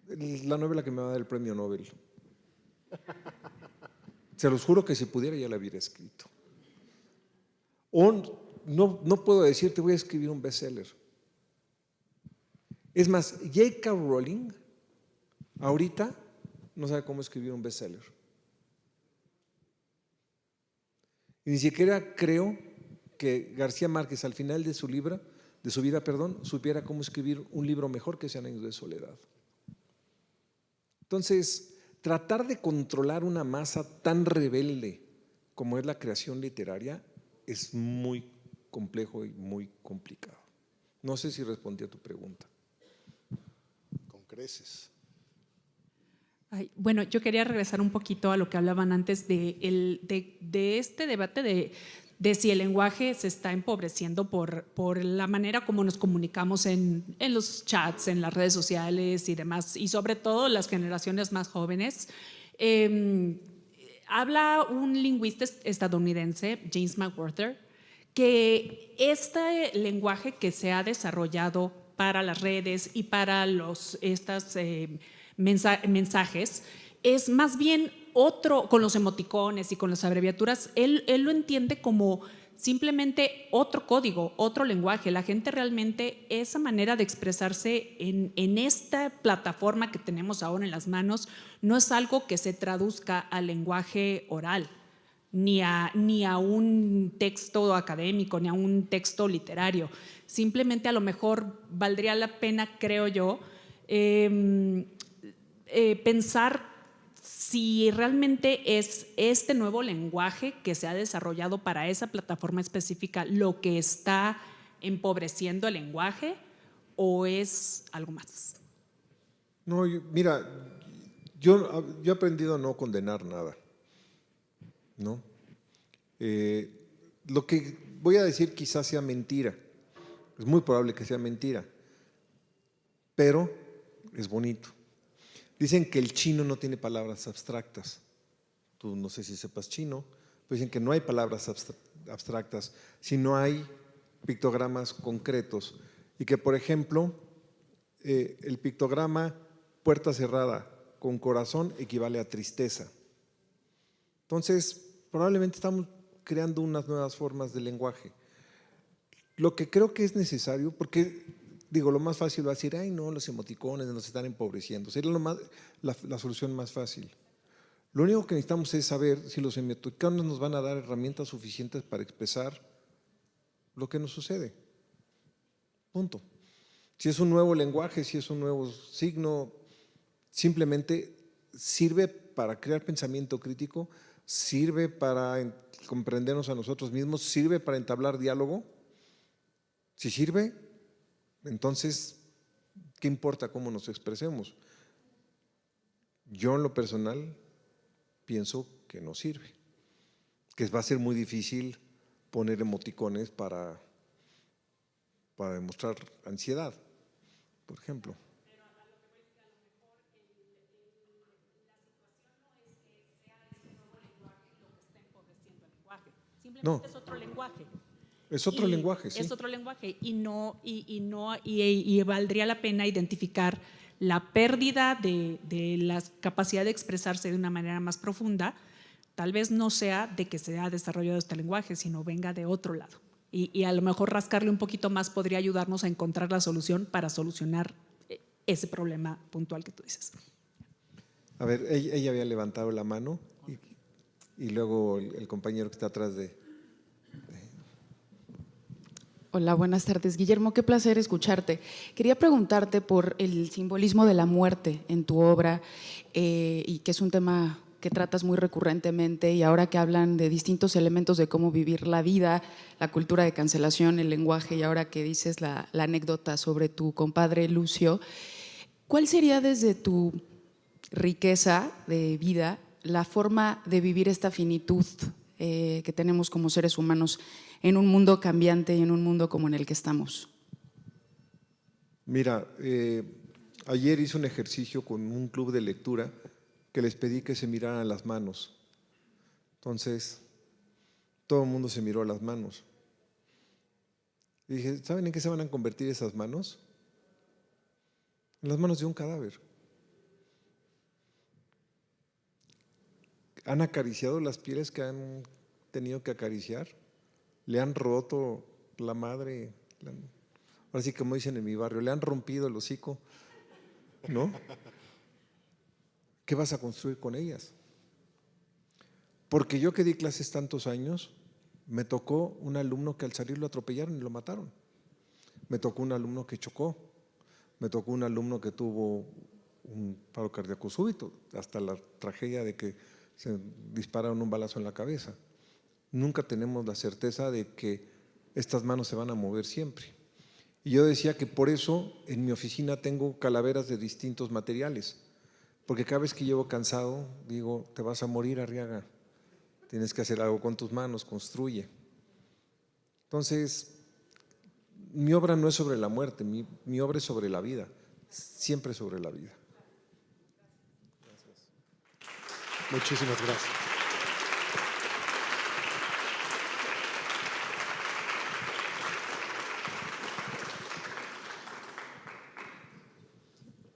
la novela que me va a dar el premio Nobel. Se los juro que si pudiera ya la hubiera escrito. O no puedo decirte voy a escribir un bestseller. Es más, J.K. Rowling ahorita no sabe cómo escribir un bestseller. Y ni siquiera creo que García Márquez al final de su vida, supiera cómo escribir un libro mejor que Cien años de soledad. Entonces, tratar de controlar una masa tan rebelde como es la creación literaria es muy complejo y muy complicado. No sé si respondí a tu pregunta. Con creces. Bueno, yo quería regresar un poquito a lo que hablaban antes de este debate de si el lenguaje se está empobreciendo por la manera como nos comunicamos en los chats, en las redes sociales y demás, y sobre todo las generaciones más jóvenes. Habla un lingüista estadounidense, James McWhorter, que este lenguaje que se ha desarrollado para las redes y para estas mensajes es más bien otro, con los emoticones y con las abreviaturas, él lo entiende como simplemente otro código, otro lenguaje. La gente realmente, esa manera de expresarse en esta plataforma que tenemos ahora en las manos, no es algo que se traduzca al lenguaje oral, ni a un texto académico, ni a un texto literario. Simplemente a lo mejor valdría la pena, creo yo, pensar si realmente es este nuevo lenguaje que se ha desarrollado para esa plataforma específica lo que está empobreciendo el lenguaje o es algo más. No, mira, yo he aprendido a no condenar nada, ¿no? Lo que voy a decir quizás sea mentira, es muy probable que sea mentira, pero es bonito. Dicen que el chino no tiene palabras abstractas. Tú no sé si sepas chino, pero dicen que no hay palabras abstractas, sino hay pictogramas concretos y que, por ejemplo, el pictograma puerta cerrada con corazón equivale a tristeza. Entonces, probablemente estamos creando unas nuevas formas de lenguaje. Lo que creo que es necesario, porque digo, lo más fácil va a decir, ay no, los emoticones nos están empobreciendo, sería la solución más fácil. Lo único que necesitamos es saber si los emoticones nos van a dar herramientas suficientes para expresar lo que nos sucede. Punto. Si es un nuevo lenguaje, si es un nuevo signo, simplemente sirve para crear pensamiento crítico, sirve para comprendernos a nosotros mismos, sirve para entablar diálogo. Si sirve, entonces, ¿qué importa cómo nos expresemos? Yo en lo personal pienso que no sirve, que va a ser muy difícil poner emoticones para demostrar ansiedad, por ejemplo. No. Es otro lenguaje. Es otro lenguaje, sí. Es otro lenguaje y valdría la pena identificar la pérdida de la capacidad de expresarse de una manera más profunda. Tal vez no sea de que se ha desarrollado este lenguaje, sino venga de otro lado. Y a lo mejor rascarle un poquito más podría ayudarnos a encontrar la solución para solucionar ese problema puntual que tú dices. A ver, ella había levantado la mano y luego el compañero que está atrás de… Hola, buenas tardes. Guillermo, qué placer escucharte. Quería preguntarte por el simbolismo de la muerte en tu obra y que es un tema que tratas muy recurrentemente, y ahora que hablan de distintos elementos de cómo vivir la vida, la cultura de cancelación, el lenguaje, y ahora que dices la anécdota sobre tu compadre Lucio, ¿cuál sería desde tu riqueza de vida la forma de vivir esta finitud que tenemos como seres humanos en un mundo cambiante y en un mundo como en el que estamos? Mira, ayer hice un ejercicio con un club de lectura que les pedí que se miraran las manos. Entonces, todo el mundo se miró las manos. Y dije, ¿saben en qué se van a convertir esas manos? En las manos de un cadáver. ¿Han acariciado las pieles que han tenido que acariciar? ¿Le han roto la madre? Ahora sí, como dicen en mi barrio, ¿le han rompido el hocico? ¿No? ¿Qué vas a construir con ellas? Porque yo que di clases tantos años, me tocó un alumno que al salir lo atropellaron y lo mataron. Me tocó un alumno que chocó. Me tocó un alumno que tuvo un paro cardíaco súbito, hasta la tragedia de que se dispararon un balazo en la cabeza. Nunca tenemos la certeza de que estas manos se van a mover siempre. Y yo decía que por eso en mi oficina tengo calaveras de distintos materiales, porque cada vez que llego cansado digo, te vas a morir, Arriaga, tienes que hacer algo con tus manos, construye. Entonces, mi obra no es sobre la muerte, mi obra es sobre la vida, siempre sobre la vida. Gracias. Muchísimas gracias.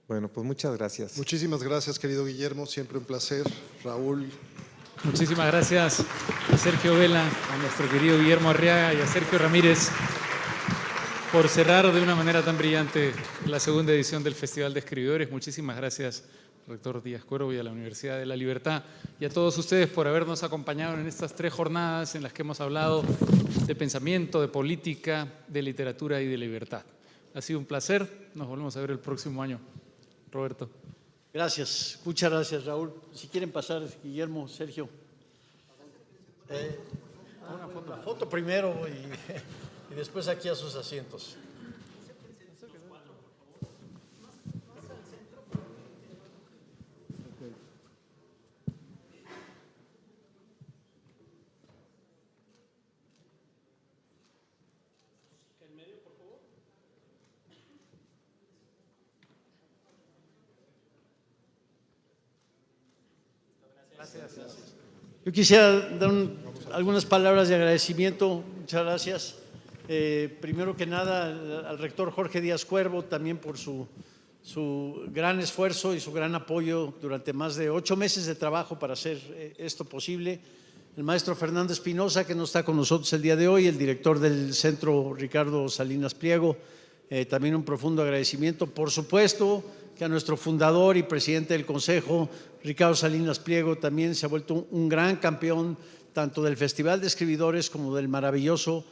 Bueno, pues muchas gracias. Muchísimas gracias, querido Guillermo, siempre un placer. Raúl. Muchísimas gracias a Sergio Vela, a nuestro querido Guillermo Arriaga y a Sergio Ramírez por cerrar de una manera tan brillante la segunda edición del Festival de Escribidores. Muchísimas gracias, rector Díaz Cuervo, y a la Universidad de la Libertad, y a todos ustedes por habernos acompañado en estas 3 jornadas en las que hemos hablado de pensamiento, de política, de literatura y de libertad. Ha sido un placer. Nos volvemos a ver el próximo año. Roberto. Gracias, muchas gracias, Raúl. Si quieren pasar, Guillermo, Sergio. Una foto primero y después aquí a sus asientos. Yo quisiera dar algunas palabras de agradecimiento. Muchas gracias Primero que nada al rector Jorge Díaz Cuervo, también por su gran esfuerzo y su gran apoyo durante más de 8 meses de trabajo para hacer esto posible. El maestro Fernando Espinosa, que no está con nosotros el día de hoy, el director del centro Ricardo Salinas Pliego, también un profundo agradecimiento. Por supuesto que a nuestro fundador y presidente del Consejo, Ricardo Salinas Pliego, también se ha vuelto un gran campeón tanto del Festival de Escribidores como del maravilloso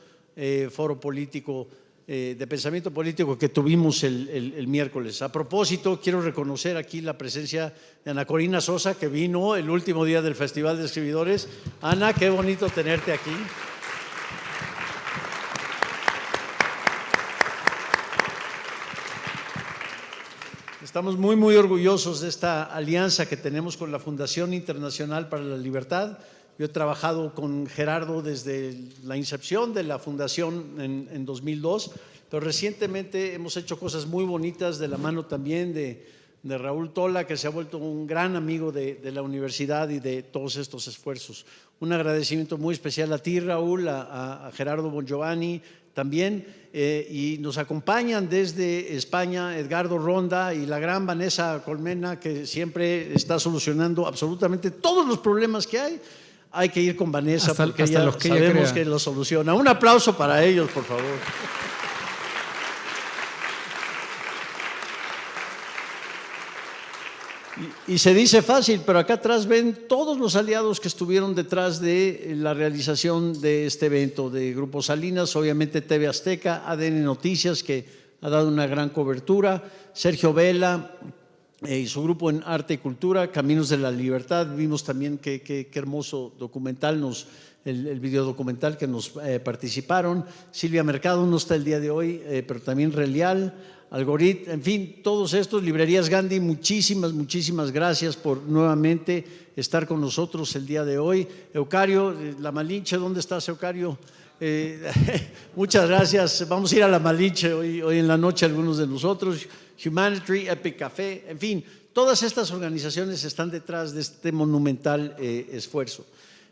foro político de pensamiento político que tuvimos el miércoles. A propósito, quiero reconocer aquí la presencia de Ana Corina Sosa, que vino el último día del Festival de Escribidores. Ana, qué bonito tenerte aquí. Estamos muy orgullosos de esta alianza que tenemos con la Fundación Internacional para la Libertad. Yo he trabajado con Gerardo desde la incepción de la fundación en 2002, pero recientemente hemos hecho cosas muy bonitas de la mano también de Raúl Tola, que se ha vuelto un gran amigo de la universidad y de todos estos esfuerzos. Un agradecimiento muy especial a ti, Raúl, a Gerardo Bongiovanni también, y nos acompañan desde España Edgardo Ronda y la gran Vanessa Colmena, que siempre está solucionando absolutamente todos los problemas que hay. Hay que ir con Vanessa porque ella sabemos que lo soluciona. Un aplauso para ellos, por favor. Y se dice fácil, pero acá atrás ven todos los aliados que estuvieron detrás de la realización de este evento, de Grupo Salinas, obviamente TV Azteca, ADN Noticias, que ha dado una gran cobertura, Sergio Vela y su grupo en Arte y Cultura, Caminos de la Libertad. Vimos también qué hermoso documental, el videodocumental que nos participaron. Silvia Mercado no está el día de hoy, pero también Relial, Algorit, en fin, todos estos. Librerías Gandhi, muchísimas gracias por nuevamente estar con nosotros el día de hoy. Eucario, La Malinche, ¿dónde estás, Eucario? Muchas gracias. Vamos a ir a La Malinche hoy en la noche, algunos de nosotros. Humanity, Epic Café, en fin, todas estas organizaciones están detrás de este monumental esfuerzo.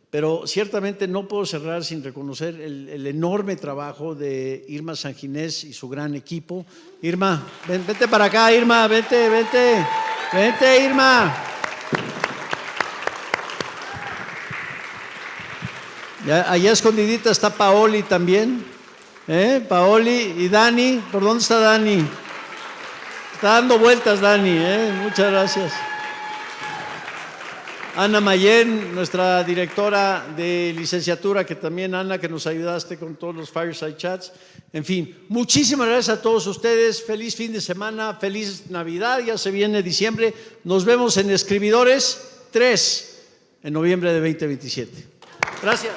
Pero ciertamente no puedo cerrar sin reconocer el enorme trabajo de Irma Sanginés y su gran equipo. Irma, vente para acá, Irma, vente, Irma. Ya, allá escondidita está Paoli también, Paoli y Dani. ¿Por dónde está Dani? Está dando vueltas Dani, muchas gracias. Ana Mayen, nuestra directora de licenciatura, que también, Ana, que nos ayudaste con todos los Fireside Chats. En fin, muchísimas gracias a todos ustedes. Feliz fin de semana, feliz Navidad, ya se viene diciembre. Nos vemos en Escribidores 3 en noviembre de 2027. Gracias.